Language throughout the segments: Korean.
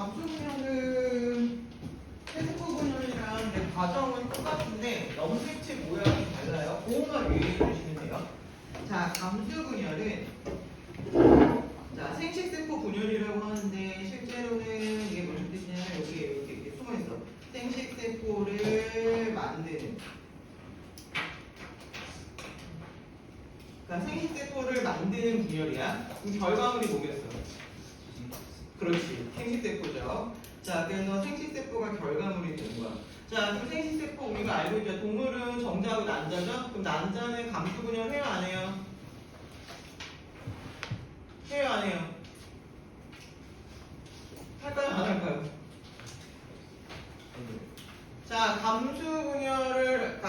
감수 분열은 세세포 분열이랑 이제 과정은 똑같은데 염색체 모양이 달라요. 그것만 유의해 주시면 돼요. 자, 감수 분열은 자 생식세포 분열이라고 하는데 실제로는 이게 무슨 뜻이냐면 여기에 이렇게 숨어 있어. 생식세포를 만드는. 그러니까 생식세포를 만드는 분열이야. 그럼 결과물이 뭐겠어? 그렇지. 생식세포죠. 자, 그래서 생식세포가 결과물이 되는 거야. 자, 그럼 생식세포 우리가 알고 있죠. 동물은 정자하고 난자죠? 그럼 난자는 감수분열 해요, 안 해요? 해요, 안 해요? 할까요, 안 할까요? 자, 감수분열,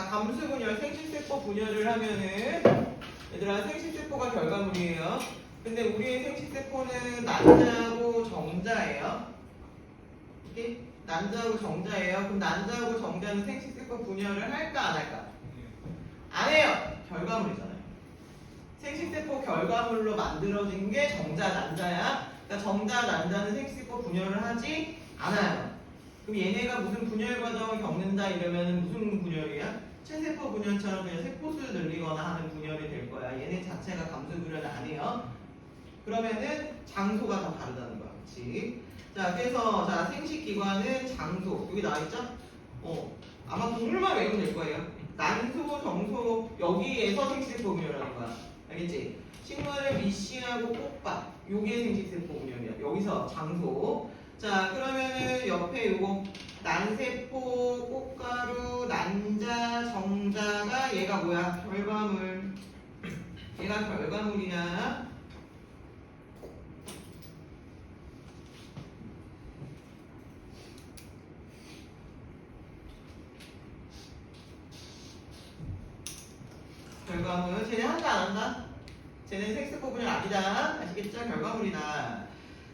생식세포 분열을 하면은 얘들아, 생식세포가 결과물이에요. 근데 우리의 생식세포는 난자하고 정자예요. 이렇게 난자하고 정자예요. 그럼 난자하고 정자는 생식세포 분열을 할까 안 할까? 안 해요. 결과물이잖아요. 생식세포 결과물로 만들어진 게 정자 난자야. 그러니까 정자 난자는 생식세포 분열을 하지 않아요. 그럼 얘네가 무슨 분열 과정을 겪는다 이러면 무슨 분열이야? 체세포 분열처럼 그냥 세포수를 늘리거나 하는 분열이 될 거야. 얘네 자체가 감수 분열을 안 해요. 그러면은 장소가 더 다르다는 거야. 그렇지? 자, 그래서 자 생식기관은 장소 여기 나와 있죠? 아마 동물만 외우면 될 거예요. 난소, 정소 여기에서 생식세포 분열하는 거야. 알겠지? 식물을 미시하고 꽃밭 요게 생식세포 분열이야. 여기서 장소. 자, 그러면은 옆에 요거 난세포, 꽃가루, 난자, 정자가 얘가 뭐야? 결과물. 얘가 결과물이야. 결과물. 쟤네 한다 안 한다? 쟤는 생식세포 분열 아니다. 아시겠죠? 결과물이다.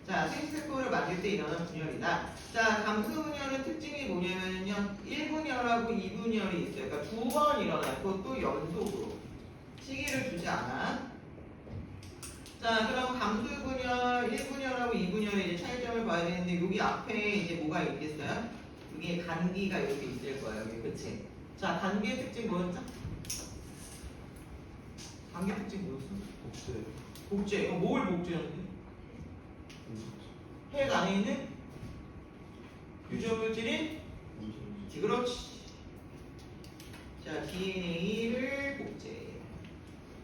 자, 생식세포를 만들 때 일어나는 분열이다. 자, 감수 분열의 특징이 뭐냐면요. 1분열하고 2분열이 있어요. 그러니까 두 번 일어나요. 그것도 연속으로. 시기를 주지 않아. 자, 그럼 감수 분열 1분열하고 2분열의 이제 차이점을 봐야 되는데 여기 앞에 이제 뭐가 있겠어요? 여기 간기가 이렇게 있을 거예요. 여기 그치? 자, 간기의 특징 뭐였죠? 관계 특징 뭐였어? 복제. 복제. 뭘 복제하는데? 핵 안에 있는 유전물질이? 그렇지. 자, DNA를 복제.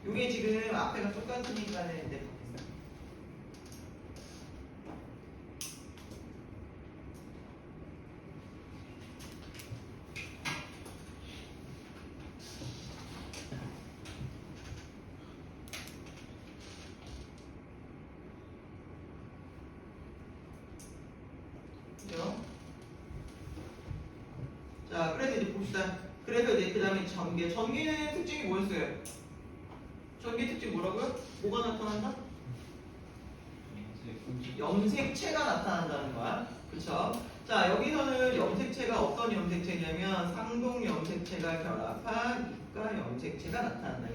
이게 지금 앞에가 똑같으니까는 이제 그죠? 자, 그래서 이제 봅시다. 그래서 이제 그 다음에 전개. 전개는 특징이 뭐였어요? 전개 특징 뭐라고요? 뭐가 나타난다? 염색체가 나타난다는 거야. 그쵸? 자, 여기서는 염색체가 어떤 염색체냐면 상동 염색체가 결합한 이가 염색체가 나타난다.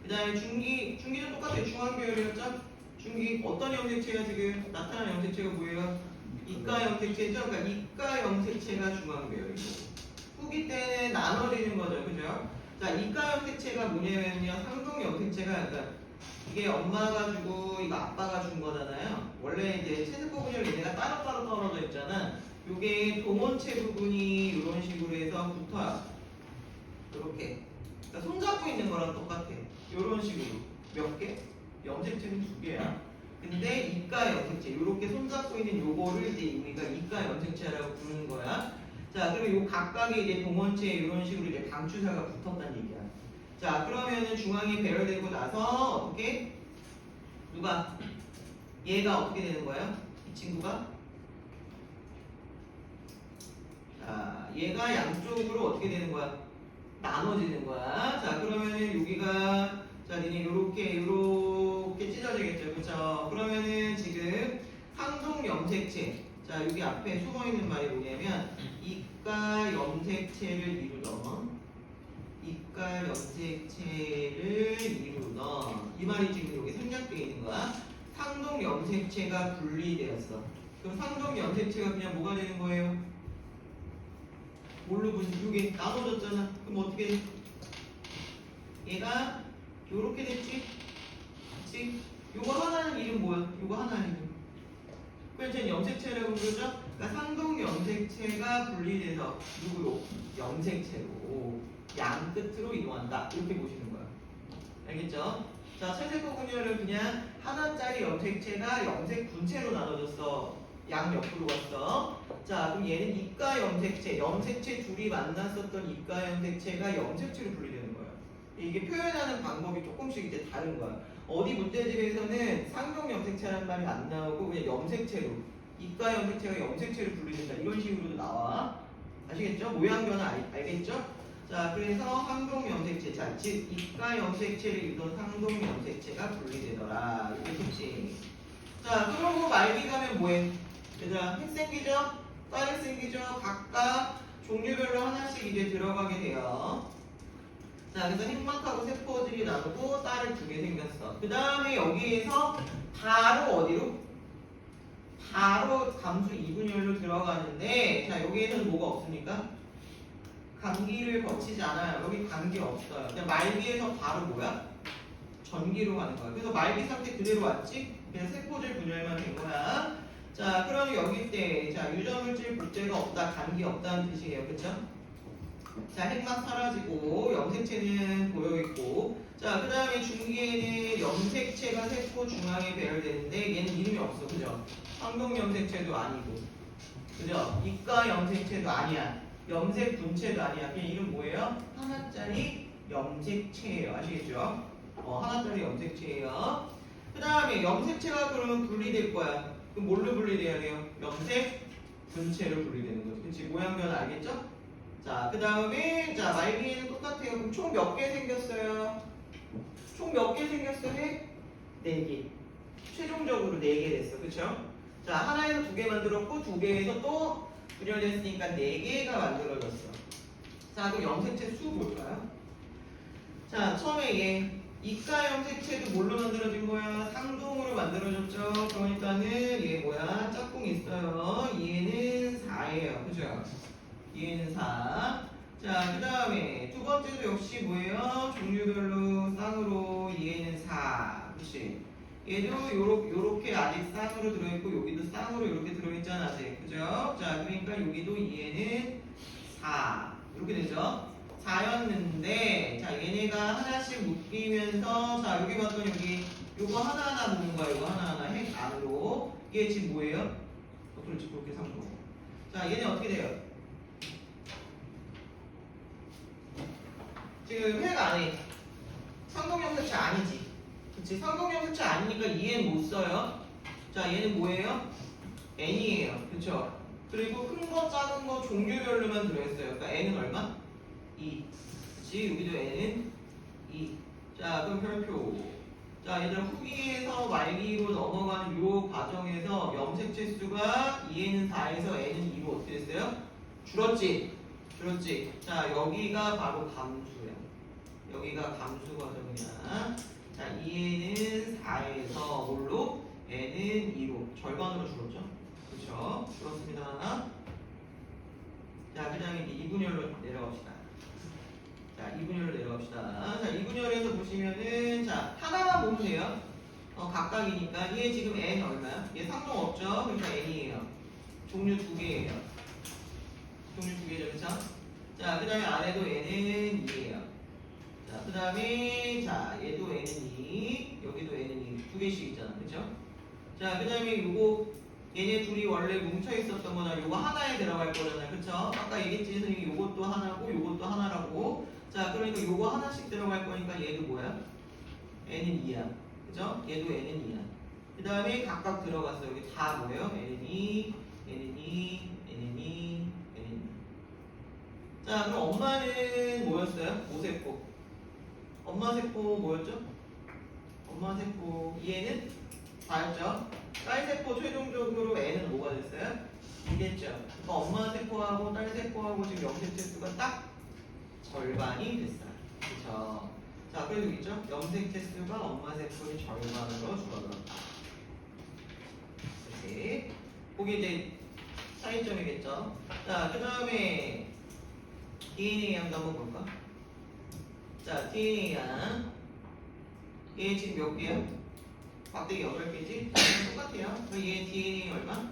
그 다음에 중기는 똑같아요. 중앙계열이었죠? 중기 어떤 염색체가 지금 나타나는 염색체가 뭐예요? 이가 염색체죠? 그러니까 이가 염색체가 중앙계열이고 후기 때는 나눠지는 거죠. 그죠? 자, 이가 염색체가 뭐냐면요. 상동 염색체가 그러니까 이게 엄마가 주고 이거 아빠가 준 거잖아요. 원래 이제 체세포 분열 얘네가 따로따로 떨어져 있잖아. 요게 동원체 부분이 이런 식으로 해서 붙어요. 이렇게. 그러니까 손잡고 있는 거랑 똑같아. 이런 식으로. 몇 개? 염색체는 2개야. 근데 이가 염색체, 요렇게 손잡고 있는 요거를 이제 우리가 이가 염색체라고 부르는 거야. 자, 그리고 요 각각의 이제 동원체에 이런 식으로 이제 방추사가 붙었다는 얘기야. 자, 그러면은 중앙에 배열되고 나서 어떻게? 누가? 얘가 어떻게 되는 거예요? 이 친구가? 자, 얘가 양쪽으로 어떻게 되는 거야? 나눠지는 거야. 자, 그러면은 여기가 자, 니네 요렇게 찢어지겠죠. 그쵸? 그러면은 지금 상동 염색체. 자, 여기 앞에 숨어 있는 말이 뭐냐면 이가 염색체를 이루던 이 말이 지금 여기 생략되어 있는 거야. 상동 염색체가 분리되었어. 그럼 상동 염색체가 그냥 뭐가 되는 거예요? 뭘로 이게 나눠졌잖아. 그럼 어떻게 돼? 얘가 요렇게 됐지? 그치? 요거 하나는 이름 뭐야? 요거 하나는 이름. 그래서 쟤는 염색체라고 그러죠? 그러니까 상동 염색체가 분리돼서 누구로? 염색체로 양 끝으로 이동한다. 이렇게 보시는 거야. 알겠죠? 자, 세세포 분열은 그냥 하나짜리 염색체가 염색 분체로 나눠졌어. 양 옆으로 갔어. 자, 그럼 얘는 입가 염색체, 염색체 둘이 만났었던 입가 염색체가 염색체로 분리되는 거야. 이게 표현하는 방법이 조금씩 이제 다른 거야. 어디 문제집에서는 상동 염색체라는 말이 안 나오고 그냥 염색체로, 입가 염색체가 염색체로 분리된다. 이런 식으로도 나와. 아시겠죠? 모양 변화 알겠죠? 자, 그래서 상동 염색체, 자, 즉 입가 염색체를 이루던 상동 염색체가 분리되더라. 이게 특징. 자, 그러고 말기 가면 뭐해? 얘들아, 핵 생기죠? 딸이 생기죠? 각각 종류별로 하나씩 이제 들어가게 돼요. 자, 그래서 핵막하고 세포들이 나누고 딸을 2개 생겼어. 그 다음에 여기에서 바로 어디로? 바로 감수 2분열로 들어가는데, 자, 여기에서는 뭐가 없습니까? 감기를 거치지 않아요. 여기 감기 없어요. 그냥 말기에서 바로 뭐야? 전기로 가는 거야. 그래서 말기 상태 그대로 왔지? 그냥 세포질 분열만 된 거야. 자, 그럼 여기 때, 자, 유전물질 복제가 없다, 감기 없다는 뜻이에요. 그쵸? 자, 핵막 사라지고, 염색체는 보여있고, 자, 그 다음에 중기에는 염색체가 세포 중앙에 배열되는데, 얘는 이름이 없어. 그죠? 황동 염색체도 아니고, 그죠? 입가 염색체도 아니야. 염색 분체도 아니야. 그냥 이름 뭐예요? 하나짜리 염색체예요. 아시겠죠? 하나짜리 염색체예요. 그 다음에 염색체가 그러면 분리될 거야. 그럼 뭘로 분리돼야 돼요? 염색 분체로 분리되는 거죠. 그치? 모양 변화 알겠죠? 자, 그 다음에 자 말기에는 똑같아요. 그럼 총 몇 개 생겼어요? 총 몇 개 생겼어요? 4개. 최종적으로 4개 됐어. 그쵸? 자, 하나에서 2개 만들었고 2개에서 또 분열됐으니까 4개가 만들어졌어. 자, 그럼 염색체 수 볼까요? 자, 처음에 얘 입가 염색체도 뭘로 만들어진 거야? 상동으로 만들어졌죠. 그러니까는 얘 뭐야? 짝꿍 있어요. 얘는 4예요. 그죠? 얘는 4. 자, 그 다음에 두 번째도 역시 뭐예요? 종류별로 쌍으로 얘는 4. 그치? 얘도 요렇게 아직 쌍으로 들어있고 여기도 쌍으로 이렇게 들어있잖아 아직. 그죠? 자, 그러니까 여기도 얘는 4. 이렇게 되죠? 4였는데 자, 얘네가 하나씩 묶이면서 자, 여기 봤더니 여기 요거 하나하나 묶는 거야. 요거 하나하나 핵 안으로. 얘 지금 뭐예요? 그렇지, 그렇게 상도. 자, 얘네 어떻게 돼요? 지금 핵 안에 상동염색체 아니지. 그치? 상동염색체 아니니까 얘는 못 써요. 자, 얘는 뭐예요? N이에요. 그쵸? 그리고 큰 거, 작은 거 종류별로만 들어있어요. 그러니까 N은 얼마? 2. 그치? 여기도 N은 2. 자, 그럼 별표. 자, 얘들아, 후기에서 말기로 넘어가는 요 과정에서 염색체 수가 2에는 4에서 N은 2로 어떻게 됐어요? 줄었지? 줄었지? 자, 여기가 바로 감수야. 여기가 감수 과정이야. 자, 2에는 4에서 뭘로? N은 2로. 절반으로 줄었죠? 그쵸? 줄었습니다. 자, 그 다음에 이제 2분열로 내려갑시다. 자, 2분열로 내려갑시다. 자, 2분열에서 보시면은, 자, 하나만 보면 돼요. 각각이니까. 얘 지금 N 얼마야? 얘 상동 없죠? 그러니까 N이에요. 종류 2개예요. 종류 2개죠, 그쵸? 자, 그 다음에 아래도 N은 2예요. 자, 그 다음에, 자, 얘도 N은 2, 여기도 N은 2, 2개씩 있잖아, 그쵸? 자, 그 다음에 요거, 얘네 둘이 원래 뭉쳐있었던 거나 요거 하나에 들어갈 거잖아요, 그쵸? 아까 얘기했지, 선생님이 요것도 하나고, 요것도 하나라고. 자, 그러니까 요거 하나씩 들어갈 거니까 얘도 뭐야? N은 2야. 그죠? 얘도 N은 2야. 그 다음에 각각 들어갔어. 여기 다 뭐예요? N은 2, N은 2, N은 2, N은 2. 자, 그럼 엄마는 뭐였어요? 오세포. 엄마 세포 뭐였죠? 엄마 세포 얘는 4였죠? 딸 세포 최종적으로 N은 뭐가 됐어요? 2겠죠? 그러니까 엄마 세포하고 딸 세포하고 지금 염색체 수가 딱 절반이 됐어요. 그쵸? 자, 그래도 있죠? 염색체 수가 엄마 세포의 절반으로 줄어들었다. 그게 이제 차이점이겠죠. 자, 그 다음에 DNA 양도 한번 볼까? 자, DNA 양. 얘 지금 몇 개야? 막대기 8개지? 똑같아요. 그럼 얘 DNA 얼마?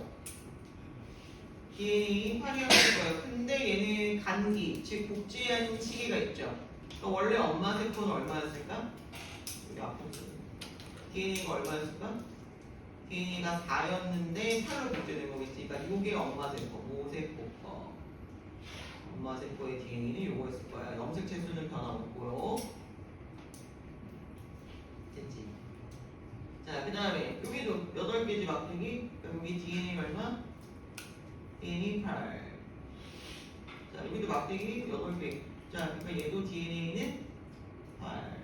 DNA 8이었을 거예요. 근데 얘는 간기, 즉 복제한 시기가 있죠. 그럼 원래 엄마 세포는 얼마였을까? 여기 앞에 DNA가 얼마였을까? DNA가 4였는데 8로 복제된 거겠지. 그러니까 이게 엄마 세포, 모세포 거. 엄마 세포의 DNA는 요거였을 거야. 염색 채수는 변함없고요. 됐지? 자, 그 다음에 여기도 8개지 막대기. 그럼 여기 DNA 얼마? DNA 8. 자, 여기도 막대기 8개. 자, 그러니까 얘도 DNA는 8.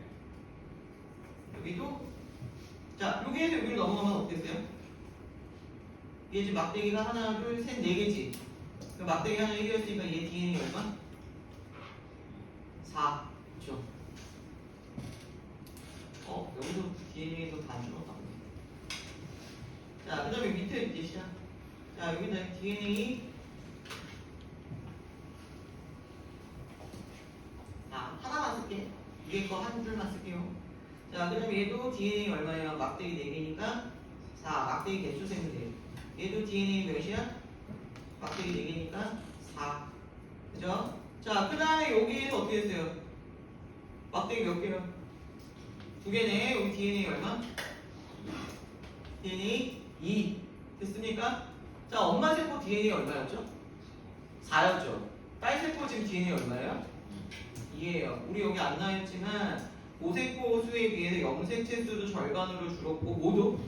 여기도. 자, 여기에서 여기를 넘어가면 어땠어요? 얘 지금 막대기가 하나, 둘, 셋, 4개지. 그 막대기 하나 1개였으니까 얘 DNA 얼마? 4. 그쵸? 여기도 DNA도 다 줄었다. 자, 그 다음에 밑에 이제 시작. 자, 여기다 DNA. 하나만 쓸게. 위에 거 한 줄만 쓸게요. 자, 그 다음에 얘도 DNA 얼마예요? 막대기 4개니까 4. 막대기 개수 세면 돼. 얘도 DNA 몇이야? 막대기 4개니까 4. 그죠? 자, 그 다음에 여기에서 어떻게 했어요? 막대기 몇 개요? 2개네. 여기 DNA 얼마? DNA 2. 됐습니까? 자, 엄마 세포 DNA 얼마였죠? 4였죠. 딸 세포 지금 DNA 얼마예요? 2예요. 우리 여기 안 나와있지만 모세포 수에 비해서 염색체 수도 절반으로 줄었고 모두?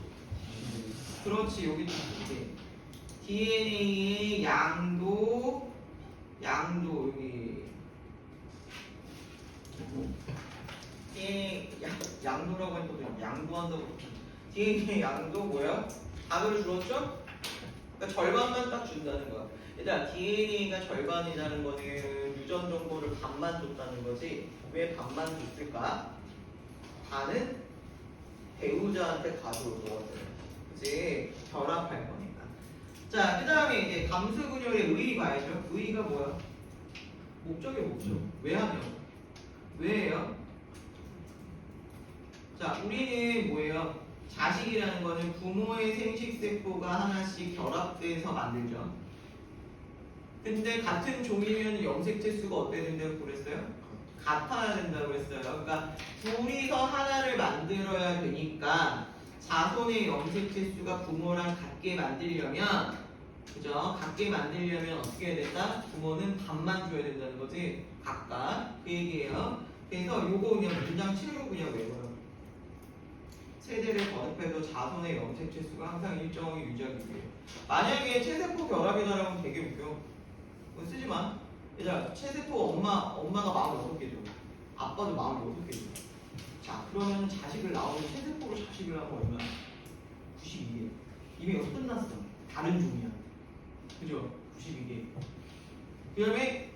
그렇지. 여기도 이제 DNA의 양도 여기 DNA 양도라고 했거든요. 양도한다고. DNA 양도 뭐야? 4배로 줄었죠? 그러니까 절반만 딱 준다는 거야. 일단 DNA가 절반이라는 거는 유전 정보를 반만 줬다는 거지. 왜 반만 줬을까? 반은 배우자한테 가져올 거거든. 그치? 결합할 거니까. 자, 그 다음에 이제 감수분열의 의의 봐야죠. 의의가 뭐야? 목적의 목적. 왜 하냐? 왜예요? 자, 우리는 뭐예요? 자식이라는 거는 부모의 생식세포가 하나씩 결합돼서 만들죠. 근데 같은 종이면 염색체 수가 어때야 된다고 그랬어요? 같아야 된다고 했어요. 그러니까 둘이서 하나를 만들어야 되니까 자손의 염색체 수가 부모랑 같게 만들려면, 그죠? 같게 만들려면 어떻게 해야 된다? 부모는 반만 줘야 된다는 거지. 각각. 그 얘기예요. 그래서 요거 그냥 문장 채로 그냥 외워요. 세대를 거듭해도 자손의 염색체 수가 항상 일정하게 유지하기 위해. 만약에 체세포 결합이다라고 되게 웃겨. 그거 쓰지 마. 얘들아, 체세포 엄마가 46개죠. 아빠도 46개죠. 자, 그러면 자식을 낳으면 체세포로 자식을 하면 얼마야? 92개. 이미 여기서 끝났어. 다른 종이야. 그죠? 92개. 그 다음에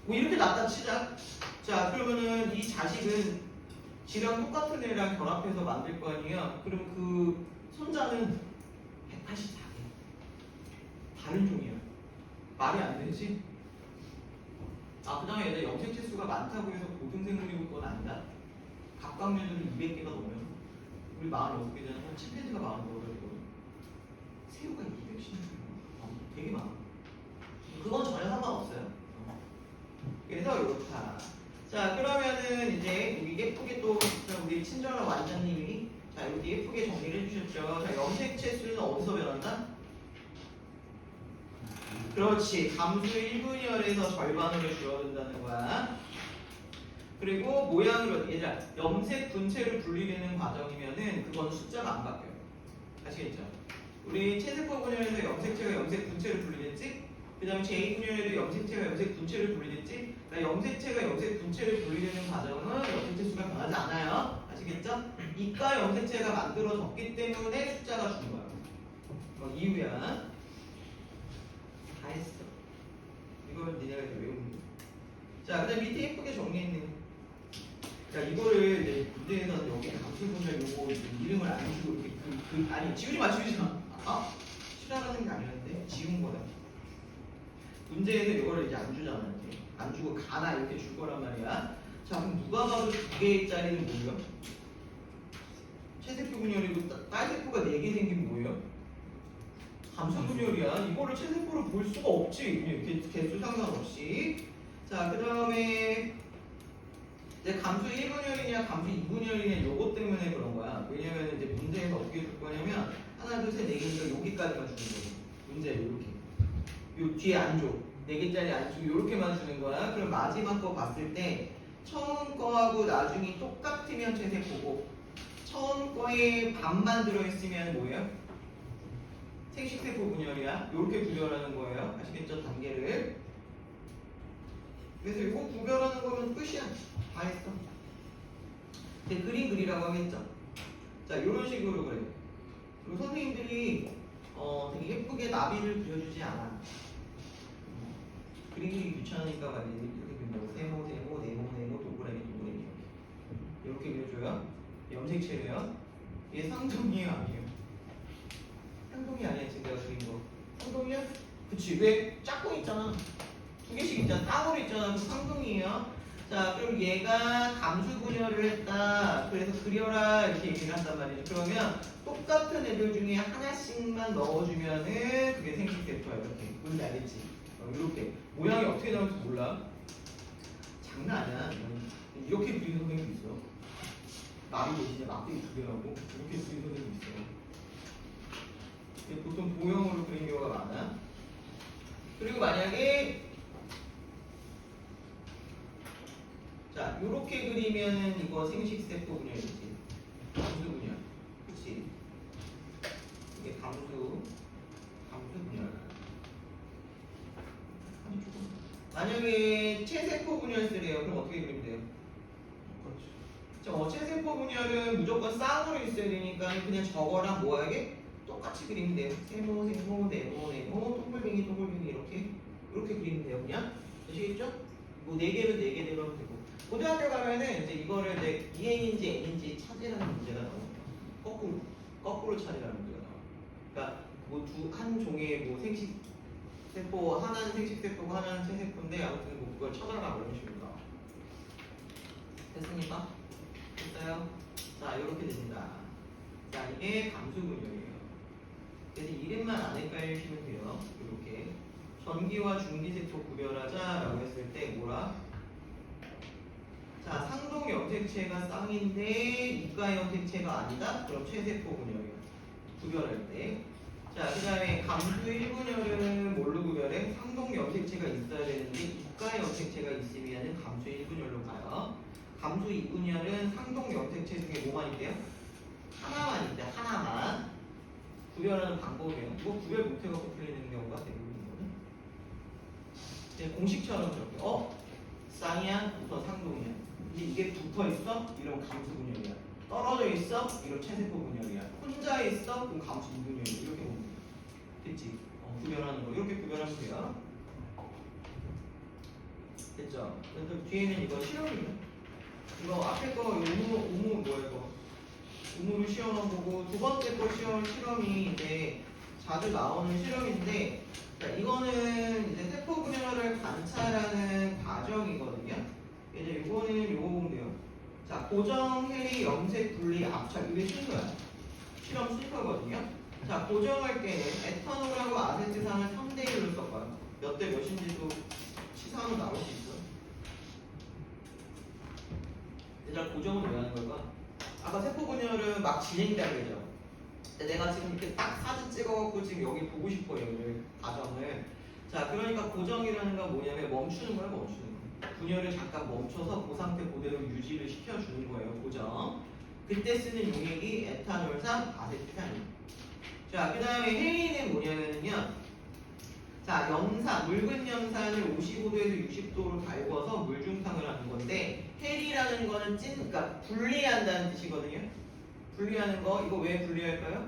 뭐 이렇게 낳다 치자. 자, 그러면은 이 자식은 지랑 똑같은 애랑 결합해서 만들 거 아니에요? 그럼 그 손자는 184개. 다른 종이야. 말이 안 되지? 그 다음에 얘들 염색체 수가 많다고 해서 고등생물이고 그건 아니다. 갑각류들은 200개가 넘어요. 우리 46개잖아요. 침팬지가 46개거든. 새우가 216개가 되게 많아. 그건 전혀 상관없어요. 그래서 이렇다. 자, 그러면은 이제 여기 예쁘게 또 우리 친절한 완장님이 자, 여기 예쁘게 정리를 해주셨죠. 자, 염색체 수는 어디서 변한다? 그렇지. 감수 1분열에서 절반으로 줄어든다는 거야. 그리고 모양으로, 얘들아, 염색 분체로 분리되는 과정이면은 그건 숫자가 안 바뀌어요. 아시겠죠? 우리 체세포 분열에서 염색체가 염색 분체로 분리됐지? 그 다음에 제2분열에도 염색체가 염색 분체로 분리됐지? 그러니까 염색체가 염색 분체로 분리되는 과정은 염색체 수가 변하지 않아요. 아시겠죠? 이과 염색체가 만들어졌기 때문에 숫자가 준 거야. 이유야. 다 했어. 이걸 니네가 이제 외우면 돼. 자, 그 다음 밑에 예쁘게 정리했네. 자, 이거를 이제 문제에서는 여기 감수분열 요거 이름을 안 주고 이렇게 아니 지우지 마. 싫어하는 게 아니었는데 문제에서 이거를 이제 안 주잖아. 이렇게. 안 주고 가나 이렇게 줄 거란 말이야. 자, 그럼 누가 봐도 2개짜리는 뭐예요? 채세포 분열이고 딸세포가 4개 생긴 뭐예요? 감소 분열이야. 이거를 채세포로 볼 수가 없지. 이렇게 개수 상관없이. 자, 그 다음에 이제 감수 1분열이냐 감수 2분열이냐 요것 때문에 그런 거야. 왜냐면 이제 문제에서 어떻게 줄 거냐면 하나 둘 셋 네 개니까 여기까지만 주는 거고 문제 이렇게 요 뒤에 안 줘. 4개짜리 안 주고 요렇게만 주는 거야. 그럼 마지막 거 봤을 때 처음 거하고 나중이 똑같으면 채세포고 처음 거에 반만 들어있으면 뭐예요? 생식세포 분열이야. 요렇게 구별하는 거예요. 아시겠죠? 단계를. 그래서 이거 구별하는 거면 끝이야. 다 했어. 근데 그림 그리라고 하겠죠. 자, 이런 식으로 그래. 그리고 선생님들이 되게 예쁘게 나비를 그려주지 않아. 그리기 귀찮으니까 막 이렇게 그린다고. 세모, 세모, 네모, 네모, 동그라미, 동그라미 이렇게 그려줘요. 염색체래요. 얘 상동이에요, 아니에요? 상동이 아니야, 지금 내가 그린 거. 상동이야? 그치. 왜? 짝꿍 있잖아. 2개씩 있잖아. 쌍으로 있잖아. 그럼 상동이에요. 자, 그럼 얘가 감수 분열을 했다. 그래서 그려라 이렇게 얘기를 한단 말이죠. 그러면 똑같은 애들 중에 하나씩만 넣어주면은 그게 생식세포야. 이렇게. 뭔지 알겠지? 이렇게. 모양이 어떻게 나올지 몰라. 장난 아니야. 이렇게 그리는 선생님도 있어. 나비 대신에 막대기 2개라고 이렇게 그리는 선생님도 있어. 보통 도형으로 그리는 경우가 많아. 그리고 만약에 자, 요렇게 그리면은 이거 생식세포 분열이지. 감수 분열. 그치? 이게 감수 분열. 만약에 체세포 분열 쓰래요. 그럼 어떻게 그리면 돼요? 체세포 분열은 무조건 쌍으로 있어야 되니까 그냥 저거랑 뭐하게? 똑같이 그리면 돼요. 세모, 세모, 네모, 네모, 동글뱅이, 동글뱅이 이렇게 그리면 돼요. 그냥 아시겠죠? 뭐 4개면 4개대로 하면 되고. 고등학교 가면은 이제 이거를 이제 EN인지 N인지 찾으라는 문제가 나와요. 거꾸로 찾으라는 문제가 나와요. 그러니까 뭐 한 종의 뭐 생식세포 하나는 생식세포고 하나는 체세포인데 아무튼 뭐 그걸 찾아라 이런 식으로 나와. 됐습니까? 됐어요? 자, 이렇게 됩니다. 자, 이게 감수분열이에요. 그래서 이름만 안 헷갈리시면 돼요. 이렇게 전기와 중기세포 구별하자라고 했을 때 뭐라? 자, 상동 염색체가 쌍인데 이가 염색체가 아니다? 그럼 체세포 분열이에요. 구별할 때. 자, 그 다음에 감수 1분열은 뭘로 구별해? 상동 염색체가 있어야 되는데 이가 염색체가 있으면 감수 1분열로 가요. 감수 2분열은 상동 염색체 중에 뭐만 있대요? 하나만 있대. 하나만. 구별하는 방법이에요. 이거 구별 못해갖고 틀리는 경우가 대부분이거든. 공식처럼 저렇게 쌍이야? 우선 상동이야. 근데 이게 붙어있어? 이러면 감수 분열이야. 떨어져 있어? 이러면 체세포 분열이야. 혼자 있어? 그럼 감수 2분열이야. 이렇게 보면 돼요. 됐지? 구별하는 거. 이렇게 구별하면 돼요. 됐죠? 그래서 뒤에는 이거 실험이야. 이거 앞에 거 우무 뭐야 이거? 우무를 시험하고 두 번째 거 실험이 이제 자주 나오는 실험인데 자, 이거는 이제 세포 분열을 관찰하는 과정이거든요. 이제 이거는 요거 보면 돼요. 자, 고정, 해리, 염색, 분리, 압착 이게 순서야. 실험 순서거든요. 자, 고정할 때는 에탄올하고 아세트산을 3대1로 섞어요. 몇 대 몇인지도 치사하면 나올 수 있어. 얘들아, 고정은 왜 하는 걸까? 아까 세포 분열은 막 진행이라고 그러죠. 근데 내가 지금 이렇게 딱 사진 찍어갖고 지금 여기 보고 싶어요. 오늘 과정을. 자, 그러니까 고정이라는 건 뭐냐면 멈추는 거야, 멈추는 거. 분열을 잠깐 멈춰서 그 상태 그대로 유지를 시켜주는 거예요, 고정. 그때 쓰는 용액이 에탄올산, 아세트산이에요. 자, 그 다음에 해리는 뭐냐면요. 자, 염산, 묽은 염산을 55도에서 60도로 달궈서 물중탕을 하는 건데 해리라는 거는 그러니까 분리한다는 뜻이거든요. 분리하는 거, 이거 왜 분리할까요?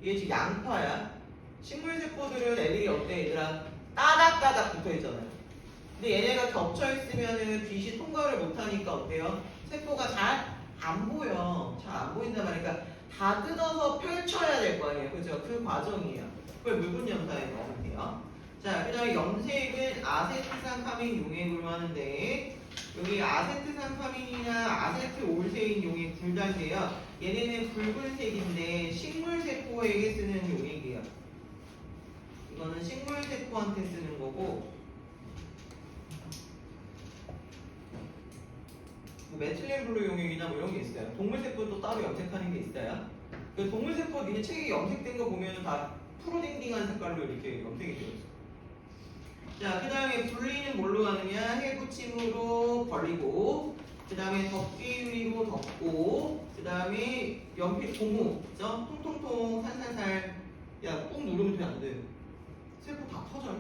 이게 지금 양파야. 식물세포들은 애들이 어때, 얘들아? 따닥따닥 붙어있잖아요. 근데 얘네가 겹쳐있으면은 빛이 통과를 못하니까 어때요? 세포가 잘 안 보여. 잘 안 보인단 말이니까 다 뜯어서 펼쳐야 될 거 아니에요. 그죠? 그 과정이에요. 그걸 묽은 염산에 넣으면 돼요. 자, 그 다음에 염색은 아세트산 카민 용액으로 하는데 여기 아세트산 카민이나 아세트올세인 용액 둘 다인데요. 얘네는 붉은색인데 식물세포에게 쓰는 용액이에요. 이거는 식물세포한테 쓰는 거고 뭐 메틸렌블루 용액이나 뭐 이런 게 있어요. 동물세포도 따로 염색하는 게 있어요. 그 동물세포 니네 책에 염색된 거 보면 다 푸르딩딩한 색깔로 이렇게 염색이 되어 있어요. 자, 그 다음에 분리는 뭘로 하느냐? 해붙임으로 벌리고, 그 다음에 덮기유리로 덮고, 그 다음에 연필 고무, 그죠? 통통통 살살살, 야, 꾹 누르면 안 돼. 세포 다 터져.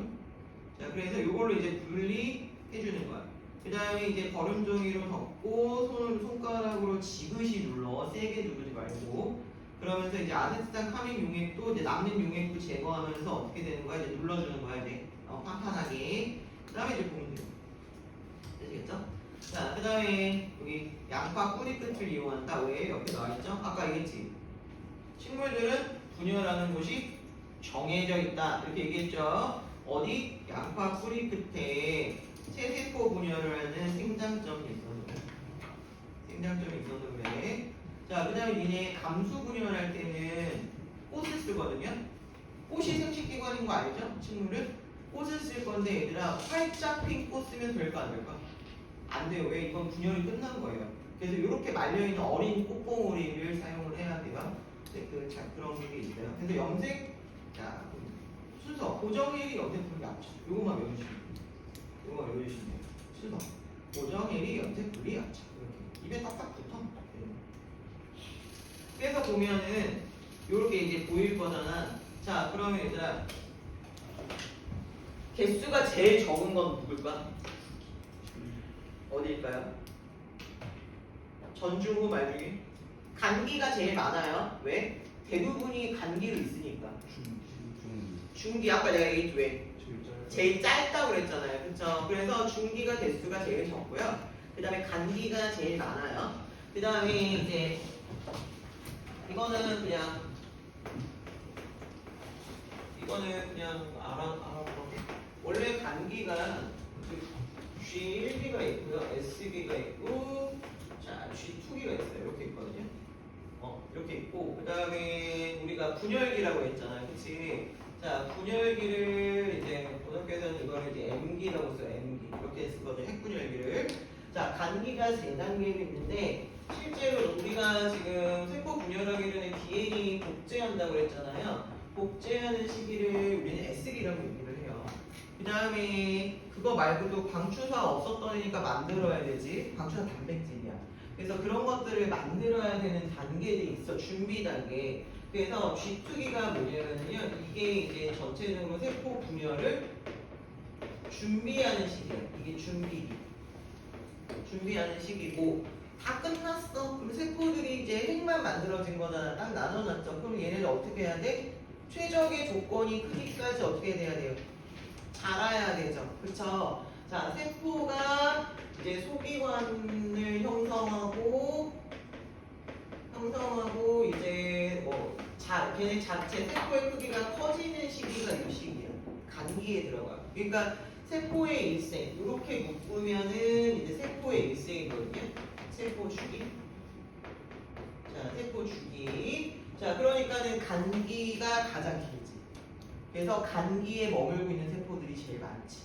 자, 그래서 이걸로 이제 분리해주는 거야. 그 다음에 이제 거름종이로 덮고, 손가락으로 지그시 눌러, 세게 누르지 말고, 그러면서 이제 아세트산 카민 용액도 이제 남는 용액도 제거하면서 어떻게 되는 거야? 이제 눌러주는 거야, 이제. 판판하게. 그 다음에 이제 보면 돼요. 되시겠죠? 자, 그 다음에 여기 양파 뿌리 끝을 이용한다. 왜? 옆에 나와있죠? 아까 얘기했지. 식물들은 분열하는 곳이 정해져 있다. 이렇게 얘기했죠? 어디? 양파 뿌리 끝에 세세포 분열을 하는 생장점이 있어서 그래. 생장점이 있어서 그래. 자, 그 다음에 니네 감수 분열할 때는 꽃을 쓰거든요? 꽃이 생식기관인 거 알죠? 식물은? 꽃을 쓸 건데 얘들아 활짝 핀 꽃 쓰면 될까 안 될까? 안 돼요. 왜? 이건 분열이 끝난 거예요. 그래서 이렇게 말려있는 어린 꽃봉오리를 사용을 해야 돼요. 네, 그런 게 있어요. 그래서 염색, 자, 순서, 고정일이 염색 분리 합쳐. 요거만 외우시면 돼요. 요거만 외우시면 돼요. 순서, 고정일이 염색 분리 합쳐. 이렇게. 입에 딱딱 붙어. 그래서 보면은 요렇게 이제 보일 거잖아. 자, 그러면 얘들아 개수가 제일 적은 건 누굴까? 어디일까요? 전중후 말 중에 간기가 제일 많아요. 왜? 대부분이 간기로 있으니까. 중기 아까 내가 얘기했지 왜? 제일 짧다고 그랬잖아요. 그쵸? 그래서 중기가 개수가 제일 적고요. 그 다음에 간기가 제일 많아요. 그 다음에 이제 이거는 그냥 알아보고 원래 간기가 G1기가 있고요, S기가 있고, 자 G2기가 있어요. 이렇게 있거든요. 이렇게 있고, 그 다음에 우리가 분열기라고 했잖아요, 그렇지? 자 분열기를 이제 고등학교에서는 이거를 이제 M기라고 써요, M기 이렇게 쓰거든요, 핵분열기를. 자 간기가 3단계가 있는데 실제로 우리가 지금 세포 분열하기 전에 DNA이 복제한다고 그랬잖아요. 복제하는 시기를 우리는 S기라고 얘기를 해요. 그 다음에 그거 말고도 방추사 없었던 애니까 만들어야 되지. 방추사 단백질이야. 그래서 그런 것들을 만들어야 되는 단계들이 있어. 준비 단계. 그래서 G2기가 뭐냐면요. 이게 이제 전체적으로 세포 분열을 준비하는 시기야. 이게 준비하는 시기고 다 끝났어. 그럼 세포들이 이제 핵만 만들어진 거잖아. 딱 나눠놨죠. 그럼 얘네들 어떻게 해야 돼? 최적의 조건이 크기까지 어떻게 돼야 돼요? 자라야 되죠. 그쵸? 자, 세포가 이제 소기관을 형성하고 이제 걔네 자체 세포의 크기가 커지는 시기가 이 시기야. 간기에 들어가. 그러니까 세포의 일생 이렇게 묶으면은 이제 세포의 일생이거든요. 세포 주기. 자, 세포 주기. 자, 그러니까는 간기가 가장 길지. 그래서 간기에 머물고 있는 세포들이 제일 많지.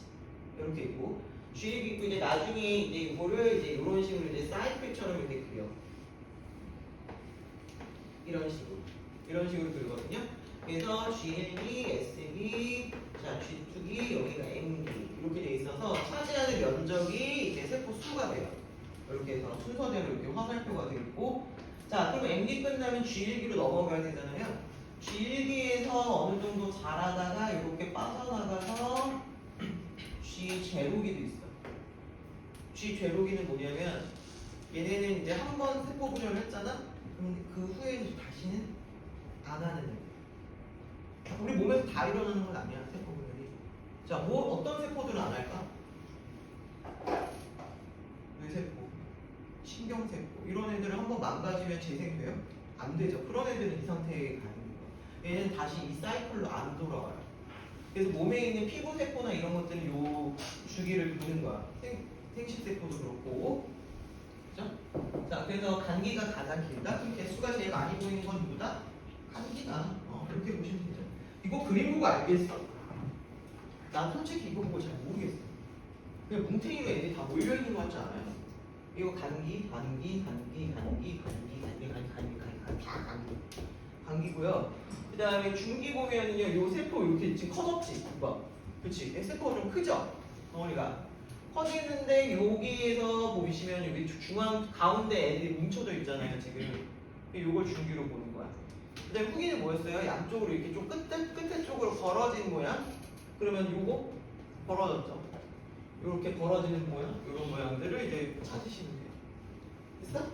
이렇게 있고, G를 있고 이제 나중에 이제 이거를 이제 이런 식으로 이제 사이클처럼 이렇게 그려. 이런 식으로 그리거든요. 그래서 G1기, S기, 자 G2기, 여기가 M기 이렇게 돼 있어서 차지하는 면적이 이제 세포 수가 돼요. 이렇게 해서 순서대로 이렇게 화살표가 되어 있고, 자 그럼 M기 끝나면 G1기로 넘어가야 되잖아요. G1기에서 어느 정도 자라다가 이렇게 빠져나가서 G0기도 있어. G0기는 뭐냐면 얘네는 이제 한 번 세포 분열을 했잖아. 그럼 그 후에 다시는 안 하는 애. 우리 몸에서 다 일어나는 건 아니야, 세포 분열이. 자, 어떤 세포들은 안 할까? 뇌세포, 신경세포 이런 애들은 한번 망가지면 재생돼요? 안 되죠. 그런 애들은 이 상태에 가는 거예요. 얘는 다시 이 사이클로 안 돌아와요. 그래서 몸에 있는 피부 세포나 이런 것들은 요 주기를 도는 거야. 생식세포도 그렇고. 그죠? 자, 그래서 간기가 가장 길다. 그럼 개수가 제일 많이 보이는 건 누구다? 간기다. 그렇게 보시면 되죠. 이거 그림 보고 알겠어? 난 솔직히 이거 보고 잘 모르겠어. 그냥 뭉탱이로 애들이 다 몰려있는 것 같지 않아요? 이거 간기, 간기, 간기, 간기, 간기, 간기, 간기, 간기, 간기, 다 간기. 간기고요. 그 다음에 중기 보면은요, 요 세포 이렇게 지금 커졌지? 봐. 그치? 세포가 좀 크죠? 덩어리가. 커지는데 여기에서 보시면 여기 중앙 가운데 애들이 뭉쳐져 있잖아요, 지금. 요걸 중기로 보는 거야. 그 다음에 후기는 뭐였어요? 양쪽으로 이렇게 좀 끝에 쪽으로 벌어진 모양? 그러면 요거 벌어졌죠? 이렇게 벌어지는 모양, 이런 모양들을 이제 찾으시면 돼요. 됐어?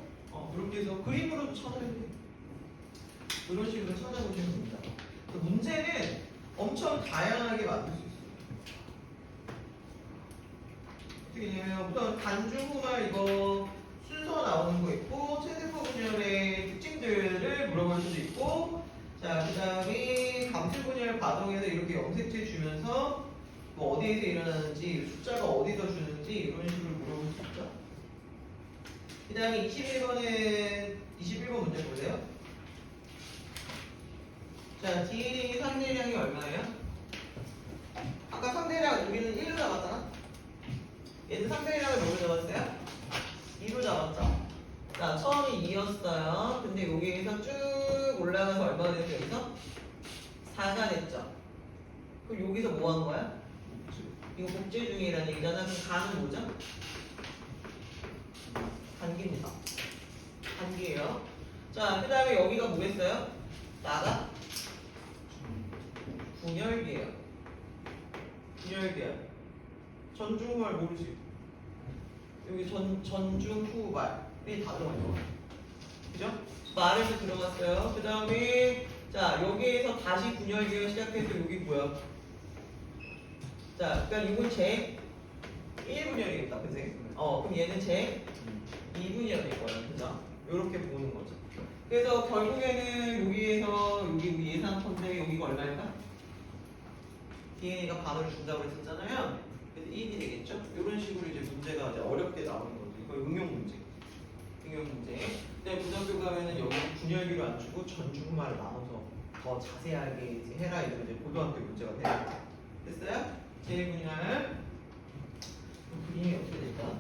이렇게 해서 그림으로도 찾아야 돼요. 이런 식으로 찾아보시면 됩니다. 그 문제는 엄청 다양하게 만들 수 있어요. 어떻게 되냐면 우선 간주후말 이거 순서 나오는 거 있고 체세포 분열의 특징들을 물어볼 수도 있고 자, 그 다음에 감수 분열 과정에서 이렇게 염색체 주면서 뭐 어디에서 일어나는지 숫자가 어디서 주는지 이런 식으로 물어볼 수 있죠. 그 다음에 21번 문제 볼래요? 자, DNA 상대량이 얼마예요? 아까 상대량 우리는 1로 잡았잖아? 얘는 상대량을 뭐로 잡았어요? 2로 잡았죠? 자, 처음이 2였어요. 근데 여기에서 쭉 올라가서 얼마가 됐죠? 여기서? 4가 됐죠? 그럼 여기서 뭐 한 거야? 이거 복제 중이라는 얘기잖아. 그럼 간은 뭐죠? 간기입니다. 간기예요. 자, 그 다음에 여기가 뭐겠어요? 나가? 분열기예요. 분열기야. 전중후발 모르지? 여기 전중후발이 다 들어가 있는 거야. 그죠? 말에서 들어갔어요. 그 다음에 자 여기에서 다시 분열기가 시작해서 여기 뭐야? 자, 그러니까 이건 제 1분열이겠다, 그지? 그럼 얘는 제 2분열일 거예요, 그죠? 이렇게 보는 거죠. 그래서 결국에는 여기에서 여기 예상컨대 여기가 얼마일까? DNA가 반을 준다고 했었잖아요. 그래서 1이 되겠죠? 이런 식으로 이제 문제가 이제 어렵게 나오는 거죠. 이거 응용 문제. 응용 문제. 근데 고등학교 가면은 여기 분열기로 안 주고 전주말을 나눠서 더 자세하게 이제 해라 이제 고등학교 문제가 돼요. 됐어요? 제1분열 그림이 어떻게 될까?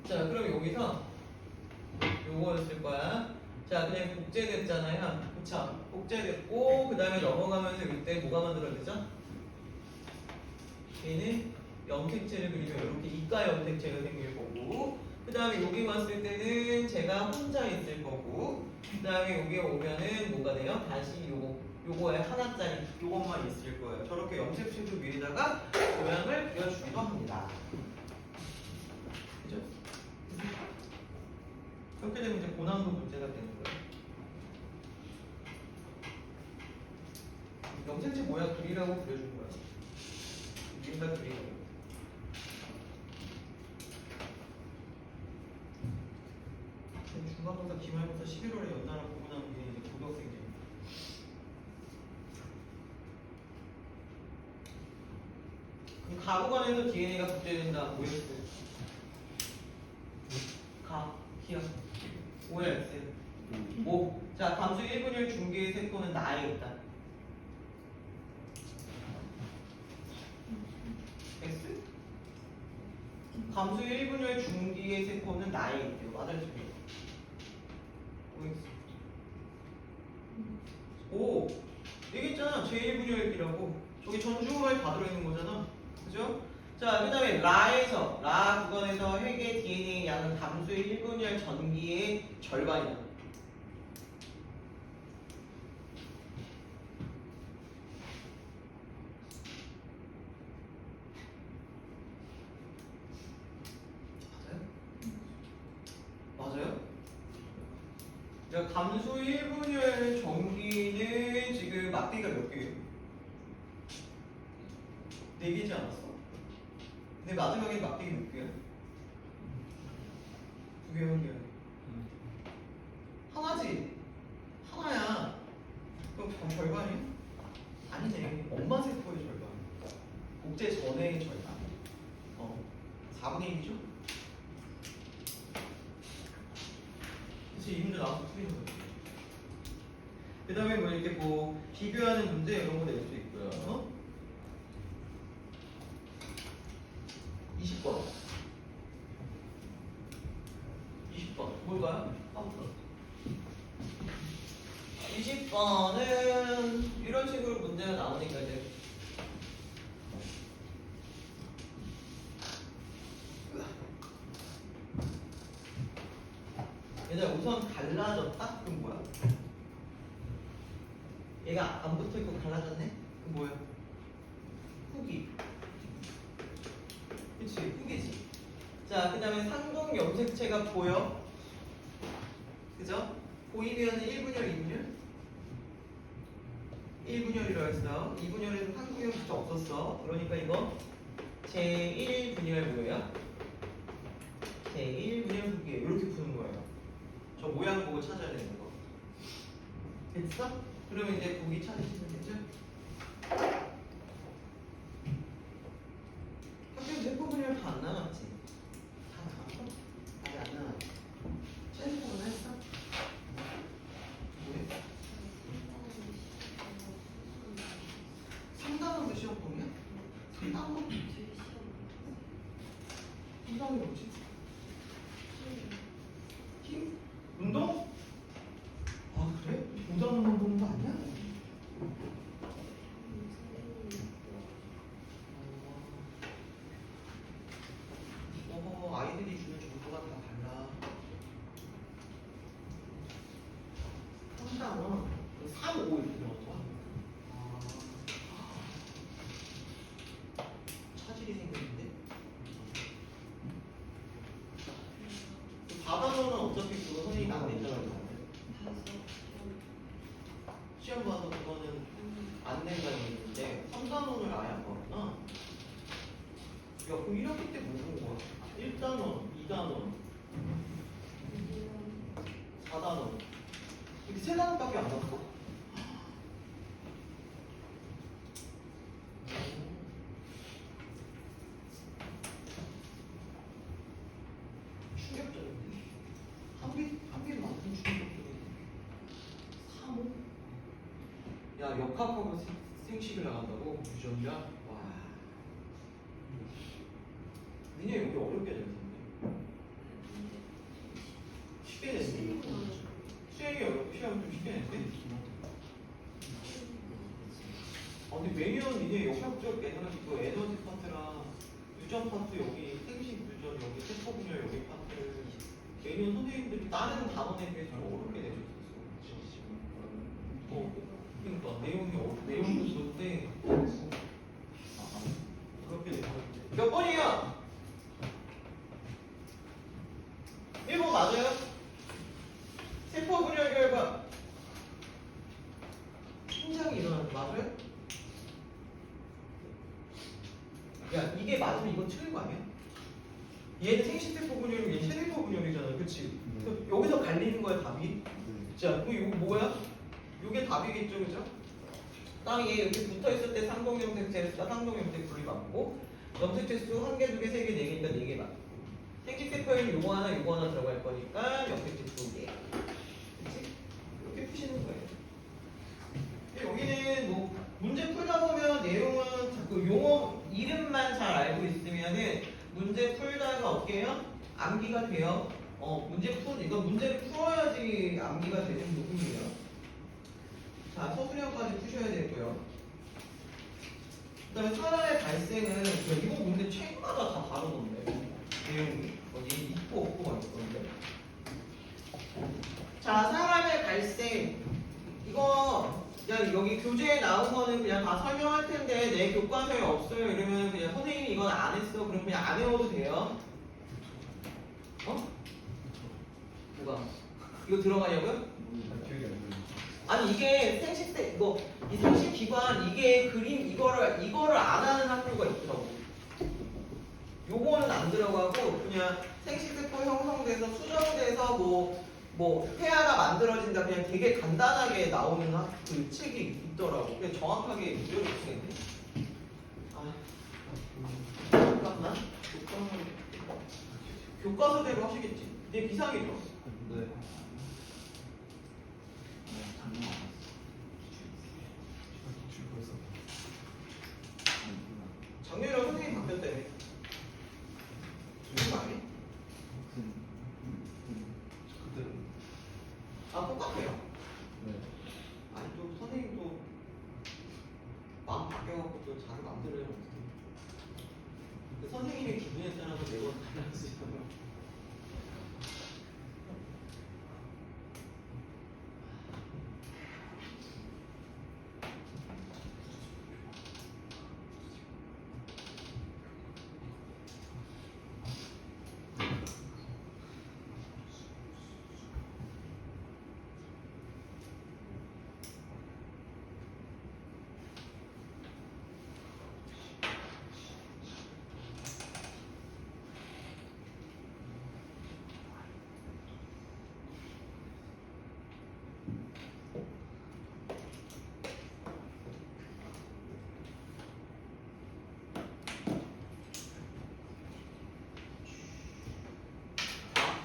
자, 그럼 여기서 요거였을 거야. 자, 그냥 복제됐잖아요. 그쵸? 복제됐고, 그 다음에 넘어가면서 이때 뭐가 만들어지죠? 얘는 염색체를 그리면 이렇게 이가 염색체가 생길 거고, 그 다음에 여기 왔을 때는 제가 혼자 있을 거고, 그 다음에 여기 오면은 뭐가 돼요? 다시 요거에 하나짜리 요것만 있을 거예요. 저렇게 염색체도 위에다가 모양을 그려주기도 합니다. 그죠? 그렇게 되면 이제 고난도 문제가 되는 거예요. 염색체 모양 그리라고 그려준 거야. 위에다 그리라고. 중간고사, 기말고사 11월에 연달아 보고 나온 게 이제 고등학생들. 그럼 가구간에서 DNA가 복제된다. 뭐였어요? 기억. 오해했어요. 오. 자, 감수 1분열 중기의 세포는 나에 있다. X? 감수 1분열 중기의 세포는 나에 있대요. 맞아요, 지금. 오, 얘기했잖아. 제1분열기라고. 저기 전주말 다 들어있는 거잖아. 그죠? 자, 그 다음에 라에서, 라 구간에서 핵의 DNA 양은 감수의 1분열 전기의 절반이다. 맞아요? 자, 감수 1분열 전기는 지금 막대기가 몇 개예요? 4개지 않았어? 근데 마지막에 막대기 몇 개야? 2개, 1개야. 그치, 이 문제 나와서 풀리는 거지. 그 다음에 뭐 이렇게 뭐 비교하는 문제 이런 거 낼 수 있고요. 20번. 20번. 뭘까요? 20번은 이런 식으로 문제가 나오니까 이제 얘들아 우선 갈라졌다? 그럼 뭐야? 얘가 안 붙어있고 갈라졌네? 그럼 뭐야? 후기. 그치, 후기지. 자, 그 다음에 상동 염색체가 보여. 그죠? 보이면 1분열, 2분열? 1분열이라고 했어. 2분열에서 상동 염색체 없었어. 그러니까 이거 제1분열 뭐예요? 제1분열 후기. 이렇게 푸는 거예요. 저 모양 보고 찾아야 되는 거. 됐어? 그러면 이제 보기 찾으시면 되죠? 학교 세포분열 다 안 나왔지? 다 나왔어? 아직 안 나왔지? 세포분 했어? 왜? 상담원도 시험 보냐? 상담원? 상담이 뭐지? 힘? 운동? 아 그래? 운동만 보는 거 아니야? 아이들이 주는 정보가 다 달라. 상담은 3, 5 이렇게 들어갔어. 차질이 생겼는데? 바다로는 어차피 그거 선생님이 안 냈잖아요. 시험 봐서 그거는 안 낸다는 얘기인데 3단원을 아예 안 봤구나. 야 그럼 1학기 때 뭐 본 거야? 1단원, 2단원, 4단원 이렇게 3단원밖에 안 봤어? 충격적인데? 한 개만큼 충격적인데 3, 5? 야 역학하고 생식을 나간다고? 유전자? 와 니네 여기 어렵게 냈는데 쉽게 냈는데 수행이 어렵고 시험 좀 쉽게 냈는데 근데 매년 니네 역학적 에너지 그 에너지 파트랑 유전 파트 여기 생식 유전 여기 세포 분열 여기 파트 매년 선생님들이 다른 단원에 비해서 좀 어렵게 내줬었어. 그러니까 내용도 좋은데 어렵게 내줬어. 몇 번이야? 1번 맞아요? 세포 분열 결과 성장이 일어나는 거 맞아요? 야 이게 맞으면 이건 틀린 거 아니야? 얘는 생식세포 분열이고 얘는 체세포 분열이잖아, 그치? 그럼 여기서 갈리는 거야 답이? 자 그럼 이거 뭐야? 이게 답이겠죠, 그죠? 딱 얘 이렇게 붙어있을 때 상동염색체에서 상동염색 분리 맞고 염색체 수 1개, 2개, 3개, 4개니까 4개 맞고 생식세포에는 요거 하나 들어갈 거니까 염색체 2개. 그치? 이렇게 푸시는 거예요. 여기는 뭐 문제 풀다 보면 내용은 자꾸 용어 이름만 잘 알고 있으면은 문제 풀다가 어떻게 해요? 암기가 돼요. 이건 문제를 풀어야지 암기가 되는 부분이에요. 자, 서술형까지 푸셔야 되고요. 그 다음에 사람의 발생은 이거 문제 책마다 다 다르던데 내용이 어디 있고 없고가 있던데. 자, 사람의 발생 이거 그냥 여기 교재에 나온 거는 그냥 다 설명할 텐데 내 교과서에 없어요 이러면 그냥 선생님이 이건 안 했어 그럼 그냥 안 외워도 돼요. 누가? 이거 들어가냐고요? 아니 이게 생식세 이 생식기관 이게 그림 이거를 안 하는 학교가 있더라고. 요거는 안 들어가고 그냥 생식세포 형성돼서 수정돼서 뭐 폐하가 만들어진다 그냥 되게 간단하게 나오는 그 책이 있더라고. 그냥 정확하게 무료로 쓰겠네. 잠깐만. 교과서대로 하시겠지. 내 비상이죠. 네. 작년이랑 선생님 바뀌었다며. 무슨 말이? 아, 똑같아요. 아니, 또 선생님도 마음 바뀌어갖고 또 자기 마음대로 해요. 어떻게. 선생님의 기분에 따라서 매번 달라지잖아요.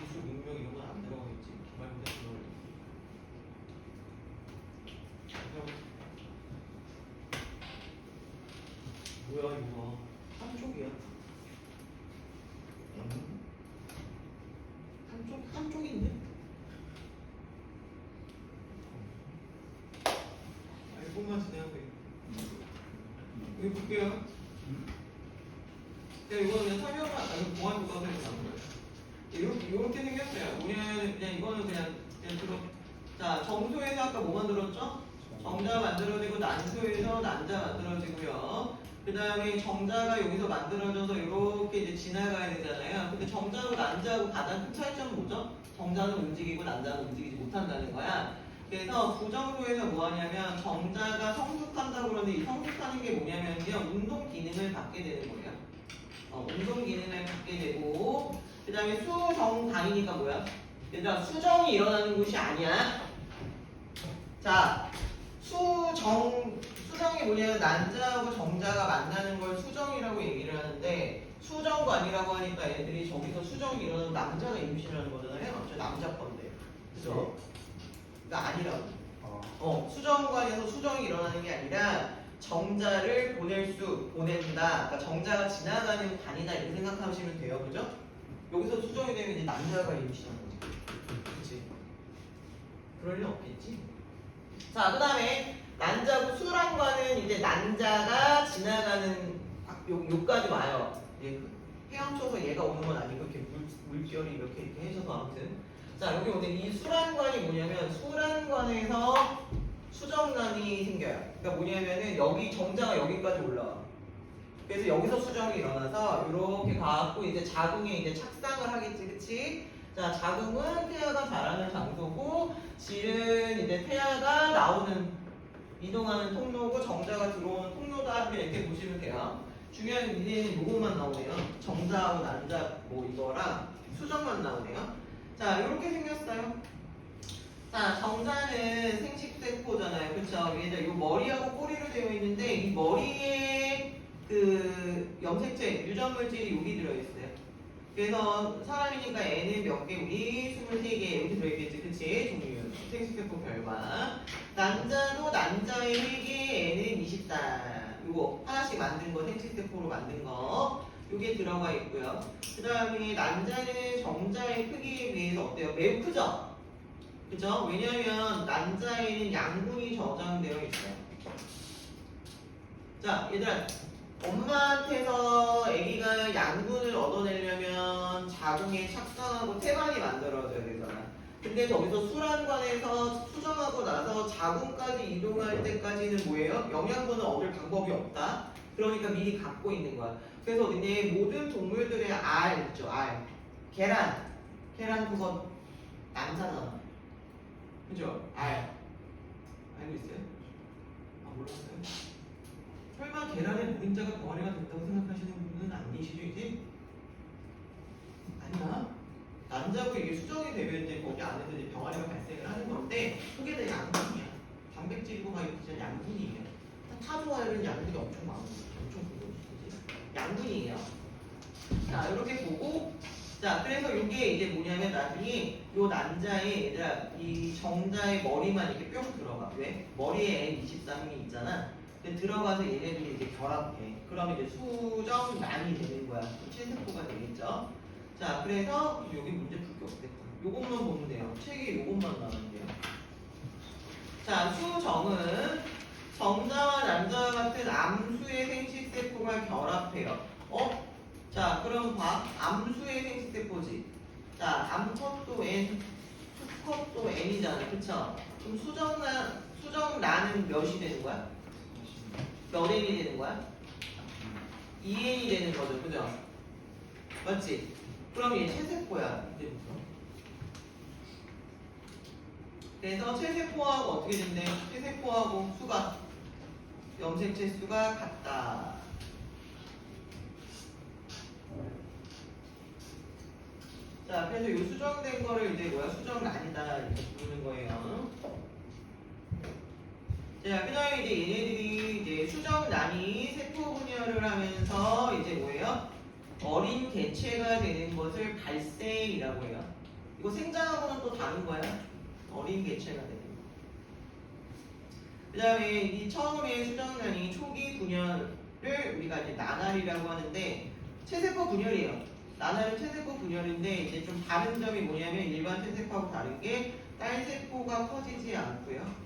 기술 능력 이런 건 안 들어가겠지. 기말 문제 들어가겠지. 뭐야 이거? 한쪽이야. 한쪽인데? 알고만 지내고 이거 볼게요. 야, 이거는 그냥 설명만, 이거 공안 교과서에서 나온 거예요. 이렇게 생겼어요. 우리는 그냥 이거는 그냥 들어. 자, 정소에서 아까 뭐 만들었죠? 정자 만들어지고 난소에서 난자 만들어지고요. 그 다음에 정자가 여기서 만들어져서 이렇게 이제 지나가야 되잖아요. 근데 정자하고 난자하고 가장 큰 차이점은 뭐죠? 정자는 움직이고 난자는 움직이지 못한다는 거야. 그래서 부정소에서 뭐 하냐면 정자가 성숙한다고 그러는데 이 성숙하는 게 뭐냐면요. 운동 기능을 받게 되는 거예요. 운동 기능을 갖게 되고 그 다음에 수정당이니까 뭐야? 얘들아 수정이 일어나는 곳이 아니야. 자 수정이 뭐냐면 난자하고 정자가 만나는 걸 수정이라고 얘기를 하는데 수정관이라고 하니까 애들이 저기서 수정이 일어나면 남자가 임신하는 거잖아요. 저 남자 건데 그죠? 그러니까 아니라고. 수정관에서 수정이 일어나는 게 아니라 정자를 보낸다. 그러니까 정자가 지나가는 관이다 이렇게 생각하시면 돼요. 그죠? 여기서 수정이 되면 이제 남자가 임신하는 거지. 그치? 그럴 일 없겠지? 자, 그 다음에 난자고 수란과는 이제 난자가 지나가는 요까지 와요. 예, 헤엄쳐서 얘가 오는 건 아니고 이렇게 물결이 이렇게 해줘서 아무튼. 자, 여기 오늘 이 수란관이 뭐냐면 수란관에서 수정란이 생겨요. 그러니까 뭐냐면은 여기 정자가 여기까지 올라와. 그래서 여기서 수정이 일어나서 이렇게 가갖고 이제 자궁에 이제 착상을 하겠지, 그치? 자, 자궁은 태아가 자라는 장소고, 질은 이제 태아가 나오는 이동하는 통로고, 정자가 들어오는 통로다 이렇게 보시면 돼요. 중요한 이제는 요것만 나오네요. 정자하고 난자 뭐 이거랑 수정만 나오네요. 자, 이렇게 생겼어요. 자, 정자는 생식세포잖아요. 그쵸? 얘들 요 머리하고 꼬리로 되어 있는데 이 머리에 그 염색체, 유전물질이 여기 들어있어요. 그래서 사람이니까 N은 몇 개? 우리 23개 여기 들어있겠지. 그치? 종류. 생식세포 결과. 난자도 난자의 3개, N은 20단. 요거 하나씩 만든 거, 생식세포로 만든 거. 요게 들어가 있고요. 그 다음에 난자는 정자의 크기에 비해서 어때요? 매우 크죠? 그죠? 왜냐면 난자에는 양분이 저장되어 있어요. 자, 얘들아, 엄마한테서 아기가 양분을 얻어내려면 자궁에 착상하고 태반이 만들어져야 되잖아. 근데 저기서 수란관에서 수정하고 나서 자궁까지 이동할 때까지는 뭐예요? 영양분을 얻을 방법이 없다. 그러니까 미리 갖고 있는 거야. 그래서 근데 모든 동물들의 알 있죠, 알. 계란 그거 남자잖아. 그죠? 알. 알고 있어요? 아, 몰랐어요? 설마 계란의 노른자가 덩어리가 된다고 생각하시는 분은 아니시죠, 이제? 아니야. 난자고 이게 수정이 되면 이제 거기 안에서 이제 병아리가 발생을 하는 건데, 그게 다 양분이야. 단백질이고 막 이렇게 양분이에요. 타조알은 양분이 엄청 많고, 엄청 굵은 거지. 양분이에요. 자, 이렇게 보고, 자, 그래서 이게 이제 뭐냐면 나중에 요 난자에 얘들아 이 정자의 머리만 이렇게 뿅 들어가. 왜? 머리에 N23이 있잖아. 근데 들어가서 얘네들이 이제 결합해. 그러면 이제 수정란이 되는 거야. 체세포가 되겠죠. 자, 그래서 여기 문제 풀 게 없겠다. 요것만 보면 돼요. 책에 요것만 나오면 돼요. 자, 수정은 정자와 난자와 같은 암수의 생식세포가 결합해요. 자, 그럼 봐. 암수의 생식세포지. 자, 암컷도 N, 수컷도 N이잖아. 그쵸? 그럼 수정란은 몇이 되는 거야? 몇 N이 되는 거야? 2N이 되는 거죠. 그죠? 맞지? 그럼 얘 체세포야. 이제부터. 그래서 체세포하고 어떻게 된대? 체세포하고 수가 염색체 수가 같다. 자, 그래서 이 수정된 거를 이제 뭐야? 수정란이다 이렇게 부르는 거예요. 자, 그 다음에 이제 얘네들이 이제 수정란이 세포 분열을 하면서 이제 뭐예요? 어린 개체가 되는 것을 발생이라고 해요. 이거 생장하고는 또 다른 거야. 어린 개체가 되는 거. 그 다음에 이 처음에 수정란이 초기 분열을 우리가 이제 나날이라고 하는데 체세포 분열이에요. 나날은 체세포 분열인데 이제 좀 다른 점이 뭐냐면 일반 체세포하고 다른 게 딸세포가 커지지 않고요.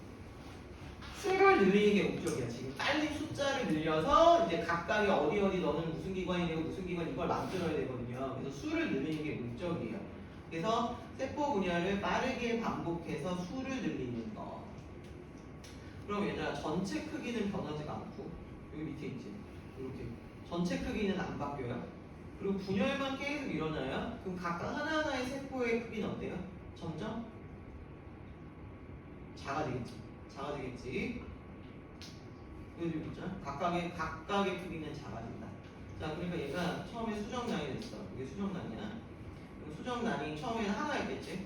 수를 늘리는 게 목적이야. 지금 빨리 숫자를 늘려서 이제 각각이 어디 너는 무슨 기관이 되고 무슨 기관 이걸 만들어야 되거든요. 그래서 수를 늘리는 게 목적이에요. 그래서 세포 분열을 빠르게 반복해서 수를 늘리는 거. 그럼 얘들아 전체 크기는 변하지가 않고 여기 밑에 있지. 이렇게 전체 크기는 안 바뀌어요. 그리고 분열만 계속 일어나요. 그럼 각각 하나하나의 세포의 크기는 어때요? 점점 작아지겠지. 작아지겠지. 여기 있잖아. 각각의 크기는 작아진다. 자, 그러니까 얘가 처음에 수정란이 됐어. 이게 수정란이야. 수정란이 처음에는 하나였겠지.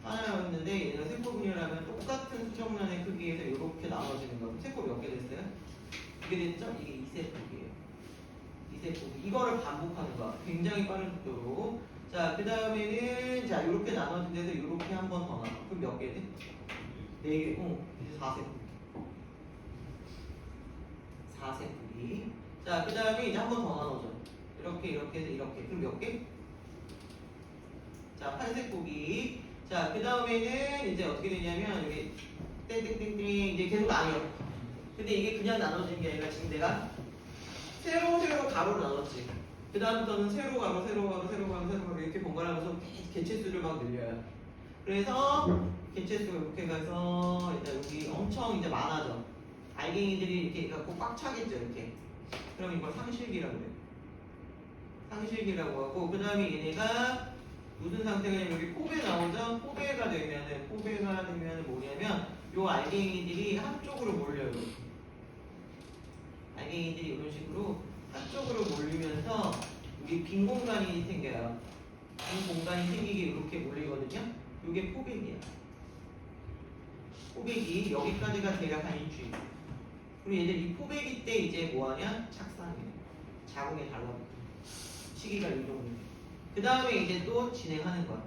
하나였는데 얘가 세포 분열하면 똑같은 수정란의 크기에서 이렇게 나눠지는 거. 세포 몇 개 됐어요? 이게 됐죠? 이게 2세포예요. 2세포. 이거를 반복하는 거야. 굉장히 빠른 속도로. 자, 그 다음에는 자 이렇게 나눠진 데서 이렇게 한 번 더 나눠. 그럼 몇 개 돼? 4개. 이제 4세포. 4세포기. 자, 그 다음에 이제 한 번 더 나눠줘. 이렇게 해서 이렇게. 그럼 몇 개? 자, 8세포기. 자, 그 다음에는 이제 어떻게 되냐면 여기 땡땡땡땡 이제 계속 나뉘어. 근데 이게 그냥 나눠지는 게 아니라 지금 내가 세로 가로로 나눴지. 그 다음부터는 세로 가로 이렇게 번갈아가면서 개체수를 막 늘려요. 그래서 개체수가 이렇게 가서 이제 여기 엄청 이제 많아져. 알갱이들이 이렇게 갖고 꽉 차겠죠, 이렇게. 그럼 이걸 상실기라고 해요. 상실기라고 하고, 그 다음에 얘네가 무슨 상태가 되냐면 여기 포배 나오죠? 포배가 되면은 뭐냐면 요 알갱이들이 한쪽으로 몰려요. 알갱이들이 이런 식으로 한쪽으로 몰리면서 여기 빈 공간이 생겨요. 빈 공간이 생기게 이렇게 몰리거든요. 이게 포백이야. 포백이 여기까지가 대략 한 일주일. 그리고 얘들 이 포백이 때 이제 뭐하냐? 착상해요. 자궁에 달라붙어. 시기가 이 정도. 그 다음에 이제 또 진행하는 거야.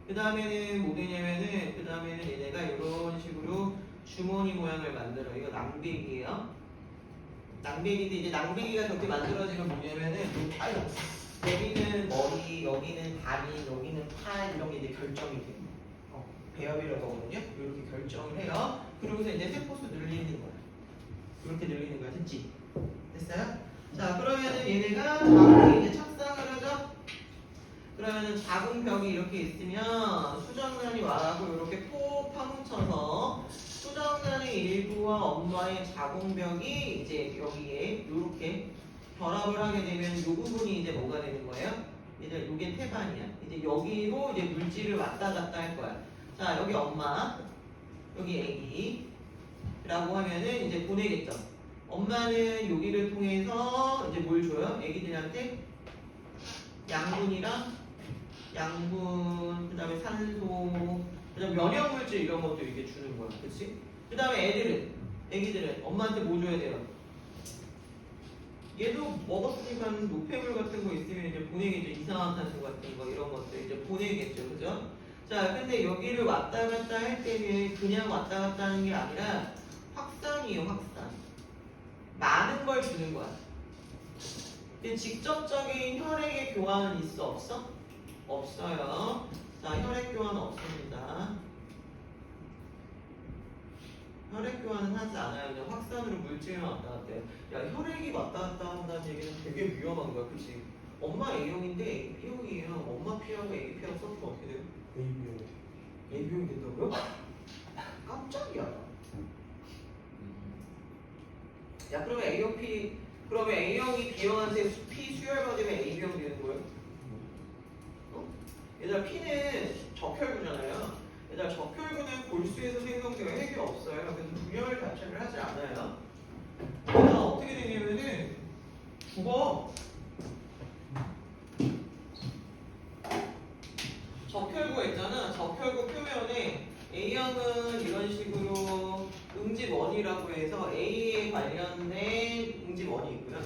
그 다음에는 뭐 되냐면은 그 다음에는 얘네가 이런 식으로 주머니 모양을 만들어. 이거 낭백이에요. 낭백인데 이제 낭백이가 그렇게 만들어지면 뭐냐면은 여기는 머리, 여기는 다리, 여기는 팔 이런 게 이제 결정이 돼요. 배열이라고 하거든요. 이렇게 결정을 해요. 그러고서 이제 세포수 늘리는 거야. 이렇게 늘리는 거야. 됐지? 됐어요? 자, 그러면은 얘네가 자궁에 이제 착상을 하죠. 그러면은 자궁벽이 이렇게 있으면 수정란이 와가지고 이렇게 폭 파묻혀서 수정란의 일부와 엄마의 자궁벽이 이제 여기에 이렇게 결합을 하게 되면 이 부분이 이제 뭐가 되는 거예요? 이제 이게 태반이야. 이제 여기로 이제 물질을 왔다 갔다 할 거야. 자, 여기 엄마, 여기 애기라고 하면은 이제 보내겠죠. 엄마는 여기를 통해서 이제 뭘 줘요? 애기들한테 양분, 그 다음에 산소, 그 다음에 면역물질 이런 것도 이렇게 주는 거야. 그치? 그 다음에 애기들은 엄마한테 뭐 줘야 돼요? 얘도 먹었으니까 노폐물 같은 거 있으면 이제 보내겠죠. 이산화탄소 같은 거 이런 것들 이제 보내겠죠. 그죠? 자, 근데 여기를 왔다 갔다 할 때는 그냥 왔다 갔다 하는 게 아니라 확산이에요, 확산. 많은 걸 주는 거야. 근데 직접적인 혈액의 교환은 있어, 없어? 없어요. 자, 혈액 교환은 없습니다. 혈액 교환은 하지 않아요. 그냥 확산으로 물질만 왔다 갔다 해요. 야, 혈액이 왔다 갔다 한다는 얘기는 되게 위험한 거야, 그치? 엄마 A형인데 A형이에요. 엄마 P하고 A, P하고 섞이면 어떻게 돼요? AB형. A형이 된다고요? 깜짝이야. 야, 그러면 A형 P, 그러면 A형이 B형한테 P 수혈받으면 A형 되는 거예요? 어? 얘들아, P는 적혈구잖아요. 얘들아, 적혈구는 골수에서 생성돼요. 핵이 없어요. 그래서 분열 자체를 하지 않아요. 그래서 어떻게 되냐면은 죽어. 적혈구가 있잖아. 적혈구 표면에 A형은 이런 식으로 응집원이라고 해서 A에 관련된 응집원이 있고요.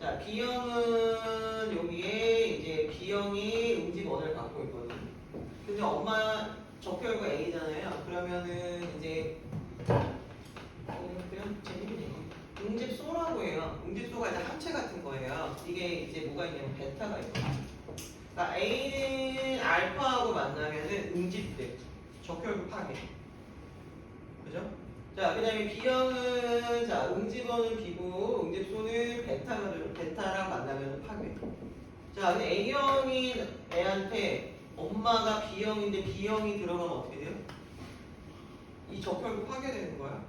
자, B형은 여기에 이제 B형이 응집원을 갖고 있거든요. 근데 엄마 적혈구 A잖아요. 그러면은 이제 그냥 재밌네. 응집소라고 해요. 응집소가 이제 합체 같은 거예요. 이게 이제 뭐가 있냐면 베타가 있거든요. 그러니까 A는 알파하고 만나면은 응집돼. 적혈구 파괴. 그죠? 자, 그 다음에 B형은, 자, 응집원은 B고, 응집소는 베타가 되죠. 베타랑 만나면 파괴. 자, 근데 A형이 애한테 엄마가 B형인데 B형이 들어가면 어떻게 돼요? 이 적혈구 파괴되는 거야.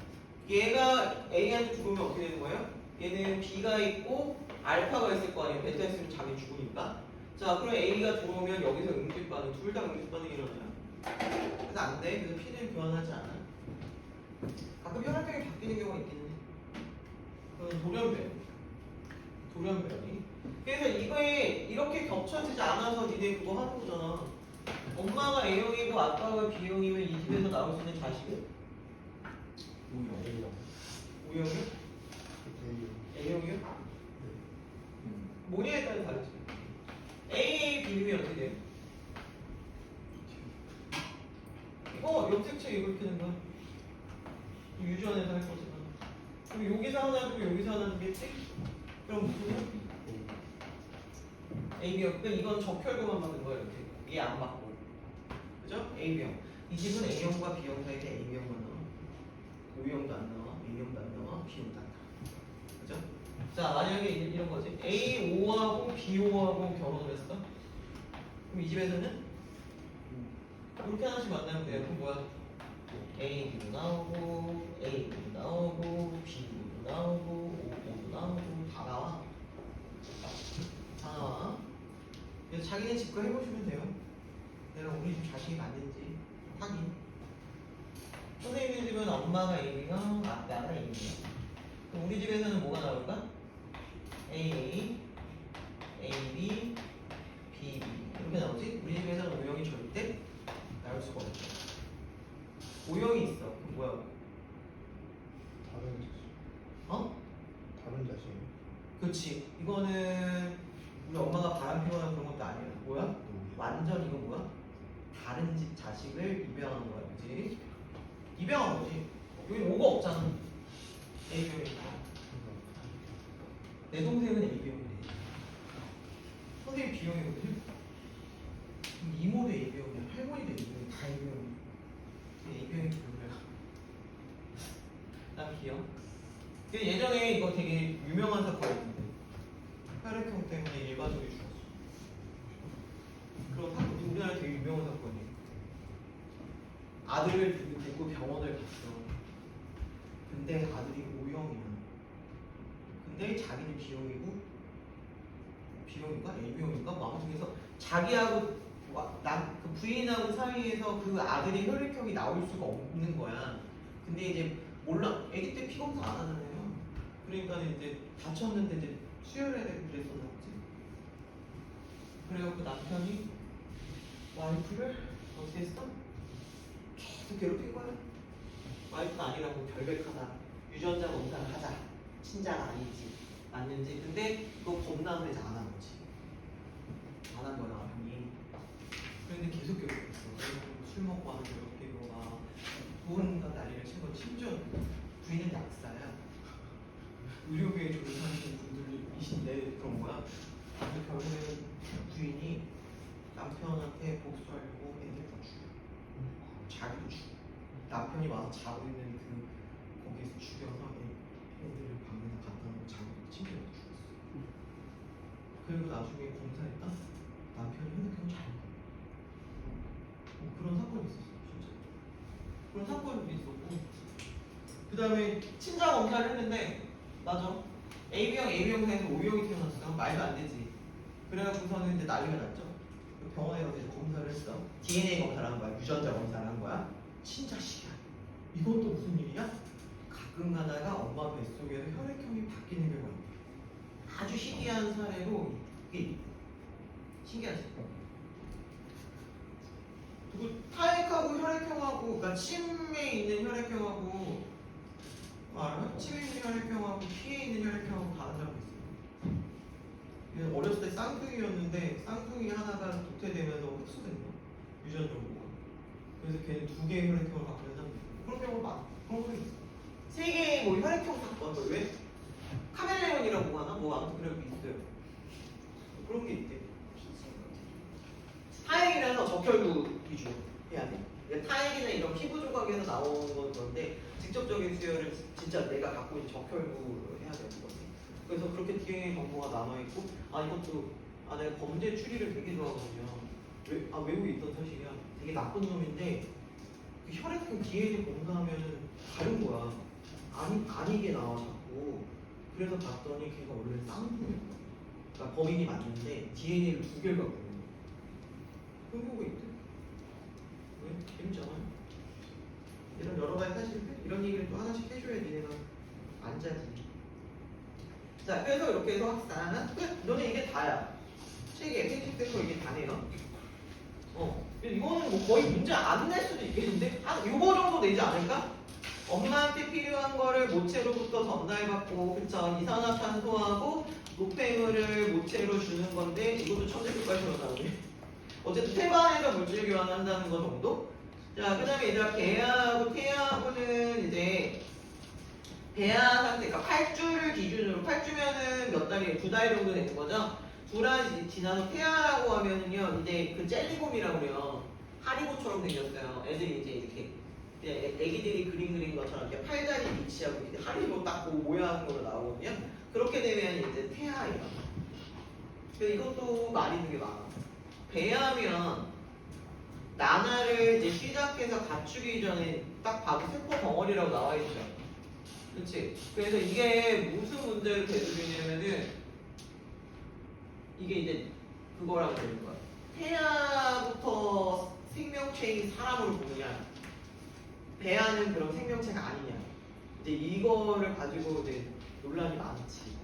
얘가 A한테 죽으면 어떻게 되는 거예요? 얘는 B가 있고, 알파가 있을 거 아니에요. 베타 있으면 자기 죽으니까. 자, 그럼 A가 들어오면 여기서 응집 반응, 둘 다 응집 반응이 일어나요. 그래서 안 돼. 그래서 P는 교환하지 않아. 가끔 혈액형이 바뀌는 경우가 있긴 해. 그건 돌연변. 돌연변이. 그래서 이거에 이렇게 겹쳐지지 않아서 니네 그거 하는 거잖아. 엄마가 A형이고 아빠가 B형이면 이 집에서 나올 수 있는 자식은? A형. O형이요? A형이요? 뭐냐에 따라 다르지. A, B면 어떻게 돼요? 염색체 이거 이렇게 된 거야. 유전에서 할 거잖아. 그럼 여기서 하나 주고 여기서 하나 주겠지? 그럼 무슨 AB형. 그러니까 이건 적혈구만 맞는 거야 이렇게. 얘 안 맞고. 그죠? AB형. 이 집은 A형과 B형 사이에 AB형만 나와. O형도 안 나와. A형도 안 나와. B형도 안 나와. 그죠? 자, 만약에 이런 거지. A5하고 B5하고 결혼을 했어? 그럼 이 집에서는 이렇게 하나씩 만나면 돼요. 그럼 뭐야? A도 나오고, A도 나오고, B도 나오고, O도 나오고, 다 나와. 다 나와. 그래서 자기네 집거 해보시면 돼요. 내가 우리 집 자식이 맞는지 확인. 선생님 집은 엄마가 A형, 아빠가 A형. 그럼 우리 집에서는 뭐가 나올까? AA, AB, BB 이렇게 나오지? 우리 집에서는 O형이 절대 나올 수가 없죠. O형이 있어. 그럼 뭐야? 다른 자식. 어? 다른 자식. 그렇지. 이거는 우리 엄마가 바람 피거나 그런 것도 아니에요. 뭐야? 완전 이거 뭐야? 다른 집 자식을 입양한 거야, 그지? 입양한 거지. 여기 오가 없잖아. A형이니까. 내 동생은 A형이네. 선생님 B형이거든요. 이모도 A형이야. 할머니도 A형이야. 다 A형이야. A형이 누구야? 난 B형. 예전에 이거 되게 유명한 사건이었는데 혈액형 때문에 일가족이 죽었어. 그런 사건, 우리나라에 되게 유명한 사건이에요. 아들을 데리고 병원을 갔어. 근데 아들이 O형이야. 근데 자기는 B형이고, B형인가? A형인가? 뭐 아무튼 그래서 자기하고 그 부인하고 사이에서 그 아들의 혈액형이 나올 수가 없는 거야. 근데 이제 몰라. 아기 때 피 검사 안 하잖아요. 그러니까 이제 다쳤는데 이제 수혈해야 되고 그랬었나 보지. 그래갖고 남편이 와이프를 어떻게 했어? 계속 괴롭힌 거야. 와이프가 아니라고 결백하다. 유전자 검사를 하자. 친자가 아니지. 낳는지. 근데 그거 겁나면 이제 안 한 거지. 안 한 거야 남편이. 그런데 계속 괴롭혔어. 술 먹고 하는 괴롭히고 막 돈 난리를 친 건. 심지어 부인은 약사야. 의료계에 종사하시는 분들이신데 그런 거야. 그래서 결국에는 부인이 남편한테 복수하려고 애들 다 죽여. 자기도 죽여. 남편이 와서 자고 있는 그 거기에서 죽여서 애들을 방에다 갖다 놓고 자기도 침대에 죽였어. 그리고 나중에 검사했다. 남편이 핸드폰 잘 봐. 그런 사건이 있었어 진짜. 그런 사건이 있었고 그 다음에 친자 검사를 했는데 맞아. AB형 사이에서 O형이 태어났어. 말도 안 되지. 그래가지고서는 이제 난리가 났죠. 병원에 가서 이제 검사를 했어. DNA 검사를 한 거야. 유전자 검사를 한 거야. 친자식이야. 이건 또 무슨 일이야? 가끔 가다가 엄마 뱃속에서 혈액형이 바뀌는 경우가 있대. 아주 희귀한 사례로 이게 신기하지? 그리고 타액하고 혈액형하고, 그러니까 침에 있는 혈액형하고, 알아요? 침에 있는 혈액형하고 피에 있는 혈액형하고 다른 사람이 있어요. 어렸을 때 쌍둥이였는데 쌍둥이 하나가 도태되면서 흡수된 거 유전적으로. 그래서 걔는 두 개의 혈액형을 갖고 있는 사람이 있어요. 그런 경우가 많아. 그런 거 있어. 세 개의 뭐 혈액형 사건, 뭐 왜? 카멜레온이라고 하나? 뭐 아무튼 그런 게 있어요. 그런 게 있대. 타액이라서 적혈구 위주로 해야 돼. 타액이나 이런 피부 조각에서 나오는 건 그런데 직접적인 수혈을 진짜 내가 갖고 있는 적혈구를 해야 되는 거지. 그래서 그렇게 DNA 정보가 남아있고, 이것도 내가 범죄 추리를 되게 좋아하거든요. 외국에 있던 사실이야. 되게 나쁜 놈인데 그 혈액형 DNA 검사하면은 다른 거야. 아니게 나와 자꾸. 그래서 봤더니 걔가 원래 쌍둥이였어. 그러니까 범인이 맞는데 DNA를 두 개를 갖고 있는 거야. 그런 경우가 있대. 왜? 재밌잖아요. 이런 여러 가지 사실 이런 얘기를 또 하나씩 해줘야 니네가 안 짜지. 자, 그래서 이렇게 해서 확산 끝. 너네 이게 다야. 책에 생식세포 이게 다네요. 이거는 뭐 거의 문제 안 낼 수도 있겠는데 한 요거 정도 내지 않을까? 엄마한테 필요한 거를 모체로부터 전달받고, 그쵸? 이산화탄소하고 노폐물을 모체로 주는 건데 이것도 천재교과서로 나오네. 어쨌든 태반에서 물질 교환한다는 거 정도? 자, 그 다음에 얘들아 배아하고 태아하고는 이제 배아 상태, 그러니까 8주를 기준으로 8주면은 몇 달이에요? 2달 정도 되는 거죠? 2달 지나서 태아라고 하면은요, 이제 그 젤리곰이라고 그래요. 하리보처럼 생겼어요. 애들이 이제 이렇게 애기들이 그림 그린 것처럼 이렇게 팔다리 위치하고 이렇게 하리보 딱 그 모양으로 나오거든요. 그렇게 되면 이제 태아예요. 그래서 이것도 말이 되게 많아. 배아면 나나를 이제 시작해서 갖추기 전에 딱 봐도 세포 덩어리라고 나와 있죠. 그렇지? 그래서 이게 무슨 문제를 대두냐면은 이게 이제 그거라고 되는 거야. 태아부터 생명체인 사람으로 보느냐, 배아는 그런 생명체가 아니냐. 이제 이거를 가지고 이제 논란이 많지.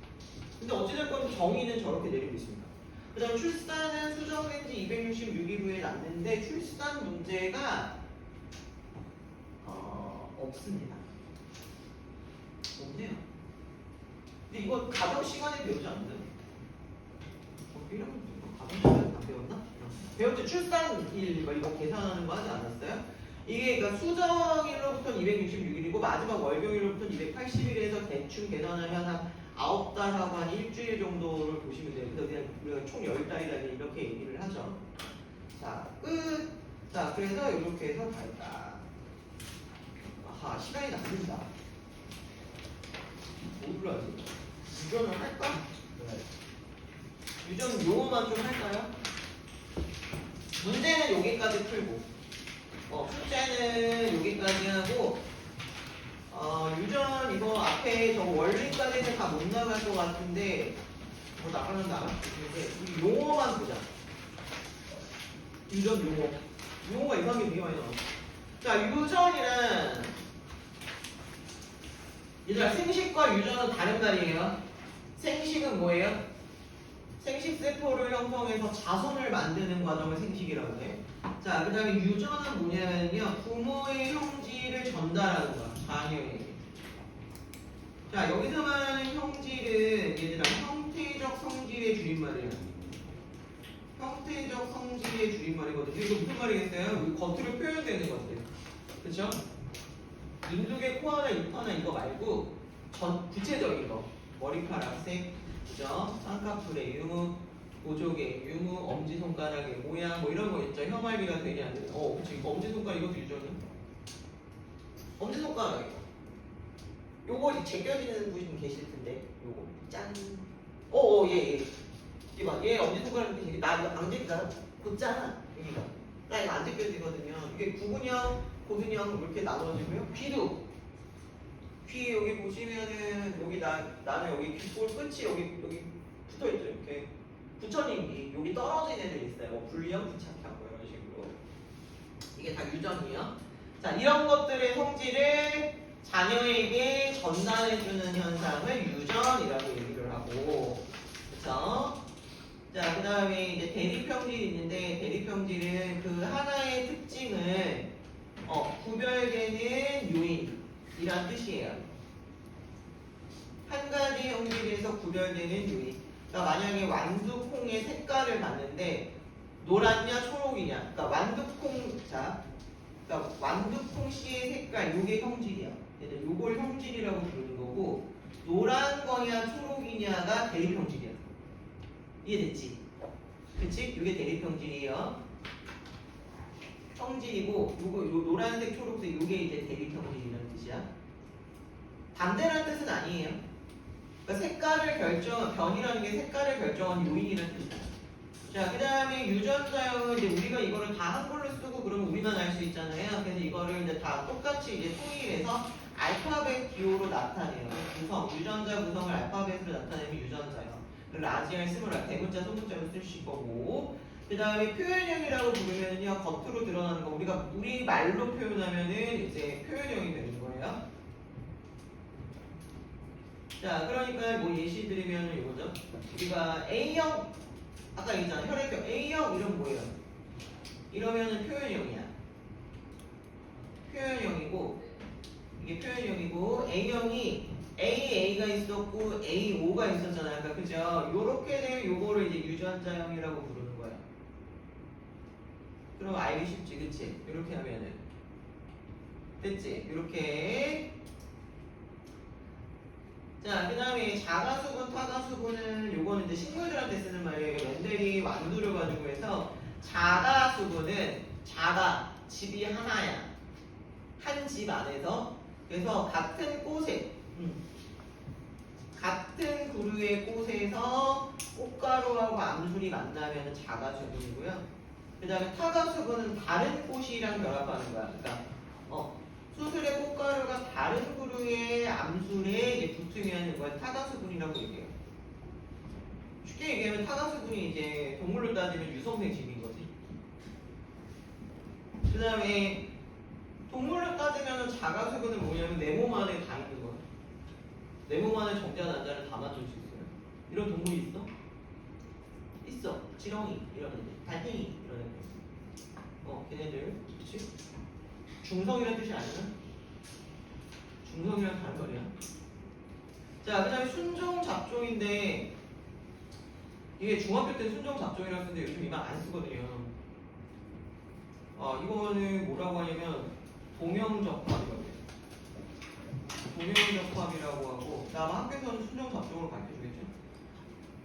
근데 어찌됐건 정의는 저렇게 내리고 있습니다. 그 다음 출산은 수정된 지 266일 후에 낳는데 출산 문제가 없습니다. 없네요. 근데 이거 가정 시간에 배우지 않나요? 이런 가정 시간에 안 배웠나? 배웠죠. 출산일 이거 계산하는 거 하지 않았어요? 이게 그러니까 수정일로부터 266일이고 마지막 월경일로부터 280일에서 대충 계산하면 한 9달하고 한 일주일 정도를 보시면 돼요. 그래서 그냥 우리가 총 10달이다 이렇게 얘기를 하죠. 자, 끝. 자, 그래서 이렇게 해서 갈까. 아하, 시간이 남는다. 뭘로 하지? 유전을 할까? 네. 유전 용어만 좀 할까요? 문제는 여기까지 풀고, 숙제는 여기까지 하고, 유전 이거 앞에 저 원리까지는 다 못 나갈 것 같은데, 뭐 나가면 나갈 수 있는데, 용어만 보자. 유전 용어. 용어가 이상한 게 되게 많이 나와. 자, 유전이란, 얘들아, 생식과 유전은 다른 말이에요. 생식은 뭐예요? 생식세포를 형성해서 자손을 만드는 과정을 생식이라고 해. 자, 그 다음에 유전은 뭐냐면요, 부모의 형질을 전달하는 거야, 자녀에게. 자, 여기서 말하는 형질은 얘들아 형태적 성질의 줄임말이야. 형태적 성질의 줄임말이거든요. 이거 무슨 말이겠어요? 겉으로 표현되는 것들. 그쵸? 인두개, 코 하나, 입 하나 이거 말고 구체적인 거. 머리카락 색, 그죠? 쌍꺼풀의 유무, 보조개, 유무, 엄지손가락의 모양 뭐 이런 거 있죠. 혐알기가 되냐 안 되냐. 그치. 엄지손가락 이것도 유전이야. 엄지손가락 이거. 요거 제껴지는 분이 계실 텐데. 요거 짠. 예. 이봐, 얘 엄지손가락 이렇게 나 이거 안 제껴. 곧잖아 여기가. 나 이거 안 제껴지거든요. 이게 구근형, 고근형 이렇게 나눠지고요. 귀 여기 보시면은 여기 나는 여기 귓볼 끝이 여기 붙어 있죠. 이렇게 부처님 귀 여기 떨어진 애들 있어요. 뭐 불량, 부착형 뭐 이런 식으로. 이게 다 유전이에요. 자, 이런 것들의 성질을 자녀에게 전달해주는 현상을 유전이라고 얘기를 하고, 그렇죠? 자, 그 다음에 이제 대립형질이 있는데 대립형질은 그 하나의 특징을 구별되는 요인이란 뜻이에요. 한 가지 형질에서 구별되는 요인. 그러니까 만약에 완두콩의 색깔을 봤는데 노랗냐 초록이냐. 그러니까 완두콩 씨의 색깔 요게 형질이야. 요걸 형질이라고 부르는 거고 노란 거냐 초록이냐가 대립형질이야. 이해됐지? 그치? 이게 대립형질이에요. 형질이고 요거 요 노란색 초록색 요게 이제 대립형질이라는 뜻이야. 반대라는 뜻은 아니에요. 그러니까 색깔을 변이라는 게 색깔을 결정하는 요인이라는 뜻이야. 자, 그 다음에 유전자형은 이제 우리가 이거를 다 한글로 쓰고 그러면 우리만 알 수 있잖아요. 그래서 이거를 이제 다 똑같이 이제 통일해서 알파벳 기호로 나타내요. 유전자 구성을 알파벳으로 나타내면 유전자형. 라지알, 스몰알, 대문자, 소문자로 쓰실 거고. 그 다음에 표현형이라고 부르면요, 겉으로 드러나는 거. 우리 말로 표현하면은 이제 표현형이 되는 거예요. 자, 그러니까 뭐 예시 드리면 이거죠. 우리가 A형, 아까 얘기했잖아. 혈액형 A형 이름 뭐예요? 이러면은 표현형이야. 표현형이고, 이게 표현형이고, A형이 AA가 있었고 AO가 있었잖아요. 그러니까 그죠? 요렇게 되면 요거를 이제 유전자형이라고 부르는 거야. 그럼 알기 쉽지, 그치? 요렇게 하면은 됐지? 요렇게. 자, 그 다음에 자가수분, 타가수분은 요거는 이제 식물들한테 쓰는 말이에요. 멘델이 완두를 가지고 해서 자가수분은 집이 하나야. 한 집 안에서. 그래서 같은 꽃에 같은 그루의 꽃에서 꽃가루하고 암술이 만나면 자가수분이고요. 그 다음에 타가수분은 다른 꽃이랑 결합하는 거야. 그러니까 수술의 꽃가루가 다른 그루의 암술에 이제 붙으면 그걸 타가수분이라고 얘기해요. 쉽게 얘기하면 타가수분이 이제 동물로 따지면 유성생 집인 거지. 그 다음에 동물로 따지면 자가수분은 뭐냐면 내 몸 안에 다 있는 거야. 내 몸 안에 정자 난자를 다 맞출 수 있어요. 이런 동물이 있어? 있어. 지렁이 이런 애들, 달팽이 이런 애들. 걔네들, 그렇지? 중성이라는 뜻이 아니야? 중성이랑 다른 말이야. 자, 그 다음에 순종 잡종인데 이게 중학교 때 순종 잡종이라고 쓰는데 요즘 이만 안 쓰거든요. 이거는 뭐라고 하냐면 동형적합이거든요. 동형적합이라고 하고, 다음 학교에서는 순종 잡종으로 가르쳐주겠죠.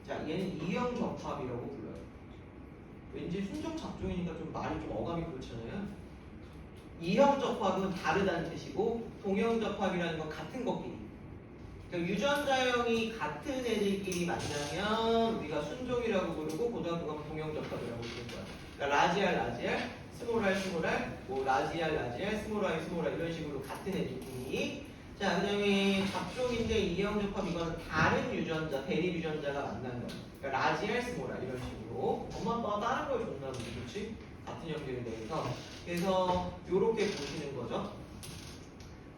자, 얘는 이형적합이라고 불러요. 왠지 순종 잡종이니까 좀 말이 좀 어감이 그렇잖아요. 이형적합은 다르다는 뜻이고, 동형적합이라는 건 같은 것끼리. 그러니까 유전자형이 같은 애들끼리 만나면 우리가 순종이라고 부르고, 고등학교 가면 동형적합이라고 부르는 거야. 그러니까 라지알, 스몰알, 뭐 라지알, 스몰알 이런 식으로 같은 애들끼리. 자, 그 다음에 잡종인데 이형적합 이거는 다른 유전자, 대립 유전자가 만난 거야. 그러니까 라지알, 스몰알 이런 식으로. 엄마 아빠가 다른 걸 줬나 보지, 그렇지? 같은 형태에 대해서. 그래서 요렇게 보시는 거죠.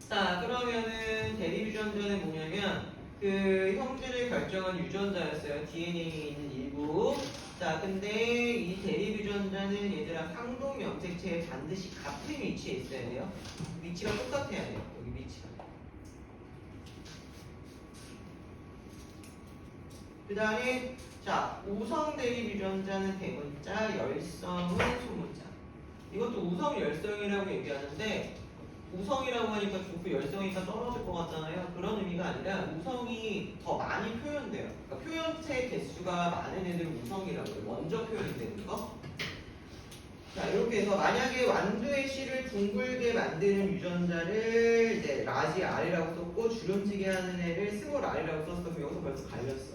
자, 그러면은 대립 유전자는 뭐냐면 그 형질을 결정한 유전자였어요. DNA에 있는 일부. 자, 근데 이 대립 유전자는 얘들아 상동 염색체에 반드시 같은 위치에 있어야 돼요. 위치가 똑같아야 돼요. 여기 위치가. 그 다음에 자 우성 대립 유전자는 대문자, 열성은 소문자. 이것도 우성 열성이라고 얘기하는데 우성이라고 하니까 조금 열성이니까 떨어질 것 같잖아요. 그런 의미가 아니라 우성이 더 많이 표현돼요. 그러니까 표현체 개수가 많은 애들을 우성이라고 해요. 먼저 표현이 되는 거. 자 이렇게 해서 만약에 완두의 씨를 둥글게 만드는 유전자를 이제 라지 R이라고 썼고 주름지게 하는 애를 스몰 R이라고 썼어. 그럼 여기서 벌써 갈렸어.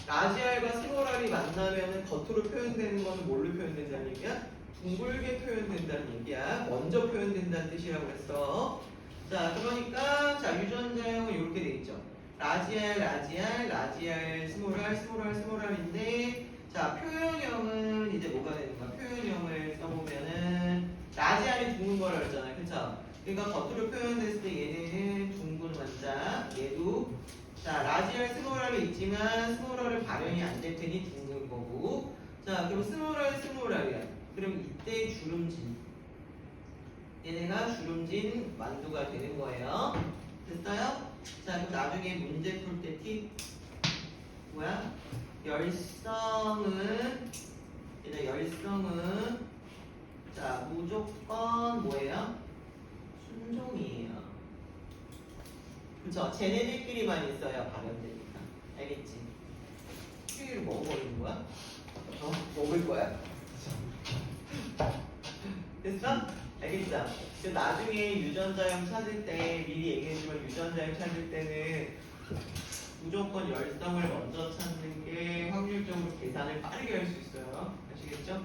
라지 R과 스몰 R이 만나면 겉으로 표현되는 거는 뭘로 표현된다는 얘기야? 둥글게 표현된다는 얘기야. 먼저 표현된다는 뜻이라고 했어. 자 그러니까 자 유전자형은 이렇게 돼 있죠. 라지 R, 라지 R, 라지 R, 스몰 R, 스몰 R, 스몰 R인데 자 표현형은 이제 뭐가 되는가? 표현형을 써보면은 라지 R이 둥근 거라 그랬잖아요. 그쵸? 그러니까 겉으로 표현됐을 때 얘는 둥근 원자, 얘도 자 라지 R, 스몰 R이 있지만 스몰 R은 발현이 안 될 테니 둥근 거고 자 그럼 스몰 R, 스몰 R이야. 그럼 이때 주름진 얘네가 주름진 만두가 되는 거예요. 됐어요? 자 그럼 나중에 문제 풀 때 팁 뭐야? 열성은 얘네 열성은 자 무조건 뭐예요? 순종이에요. 그쵸? 쟤네들끼리만 있어야 발현되니까. 알겠지? 키위를 먹어버리는 거야? 먹을 거야? 됐어? 알겠죠? 그 나중에 유전자형 찾을 때 미리 얘기했지만 유전자형 찾을 때는 무조건 열성을 먼저 찾는 게 확률적으로 계산을 빠르게 할 수 있어요. 아시겠죠?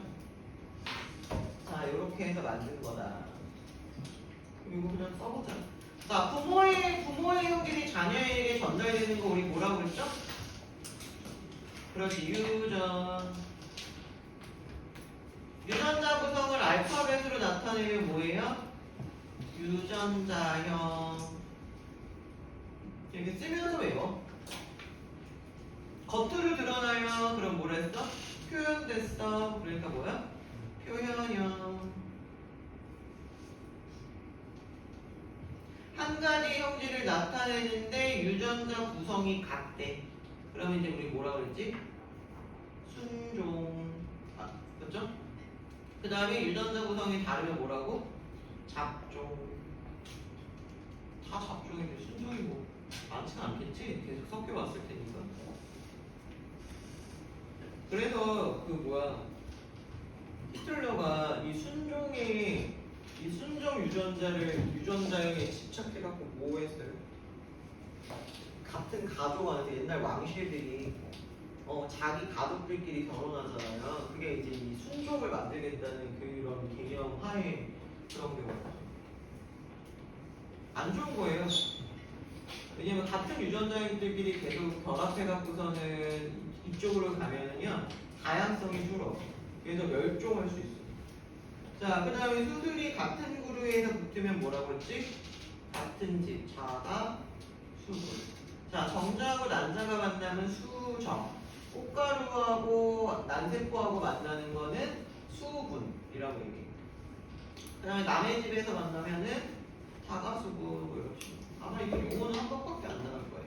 자, 이렇게 해서 만든 거다. 이거 그냥 써보자. 자, 부모의 형질이 자녀에게 전달되는 거 우리 뭐라고 그랬죠? 그렇지, 유전자 구성을 알파벳으로 나타내면 뭐예요? 유전자형. 이렇게 쓰면서 외워. 겉으로 드러나면 그럼 뭐라 했어? 표현됐어. 그러니까 뭐야? 표현형. 한 가지 형질을 나타내는데 유전자 구성이 같대. 그러면 이제 우리 뭐라 그랬지? 순종. 아, 그렇죠? 그 다음에 유전자 구성이 다르면 뭐라고? 잡종. 다 잡종인데 순종이 뭐 많지는 않겠지? 계속 섞여왔을 테니까. 그래서 그 뭐야 히틀러가 이 순종 유전자형에 집착해갖고 뭐 했어요? 같은 가족 안에서 옛날 왕실들이 자기 가족들끼리 결혼하잖아요. 그게 이제 이 순종을 만들겠다는 그런 개념 하에 그런 게 안 좋은 거예요. 왜냐면 같은 유전자들끼리 계속 결합해갖고서는 이쪽으로 가면은요 다양성이 줄어. 그래서 멸종할 수 있어. 자, 그 다음에 수들이 같은 그루에서 붙으면 뭐라고 했지? 같은 집, 자가, 수분. 자, 정자하고 난자가 만나면 수정. 꽃가루하고 난세포하고 만나는 거는 수분이라고 얘기해. 그 다음에 남의 집에서 만나면은 자가수분 뭐 이렇게. 아마 이거 용어는 한 번밖에 안 나갈 거예요.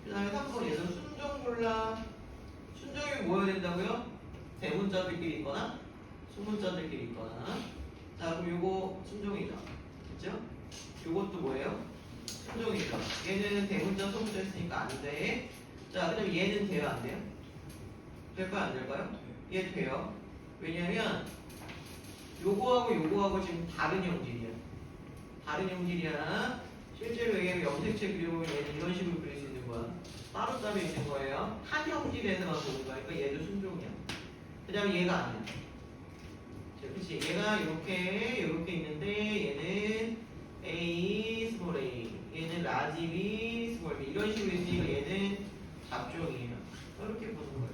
그 다음에 3번 얘는 순정 몰라. 순정이 뭐여야 된다고요? 대문자들끼리 있거나 소문자들끼리 있거나. 자 그럼 요거 순종이죠. 그쵸? 요것도 뭐예요? 순종이죠. 얘는 대문자 소문자 있으니까 안 돼. 자 그럼 얘는 돼요 안 돼요? 될까요 안 될까요? 얘 돼요. 왜냐면 요거하고 요거하고 지금 다른 형질이야. 다른 형질이야. 실제로 얘기하면 염색체 그려보면 얘는 이런 식으로 그릴 수 있는 거야. 따로따로 있는 거예요. 한 형질에서만 보는 거니까 얘도 순종이야. 그 다음에 얘가 아니야. 그치? 얘가 이렇게 있는데 얘는 A, 스몰 a. 얘는 라지 B, 스몰 b. 이런 식으로 있으니까 얘는 잡종이에요. 이렇게 보는 거예요.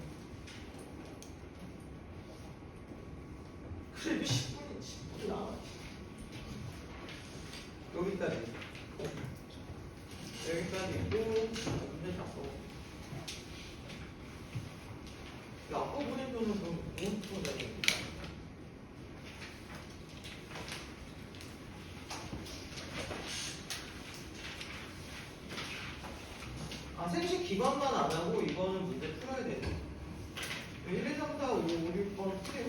그래, 10분이 나와. 여기까지. 여기까지 있고, 문제 잡고. 야, 아까 보낸 거는 그럼 무슨 거잖아. 아, 아, 생식 기관만 안 하고 이거는 문제 풀어야 돼. 1, 2, 3, 4, 5, 6번 풀이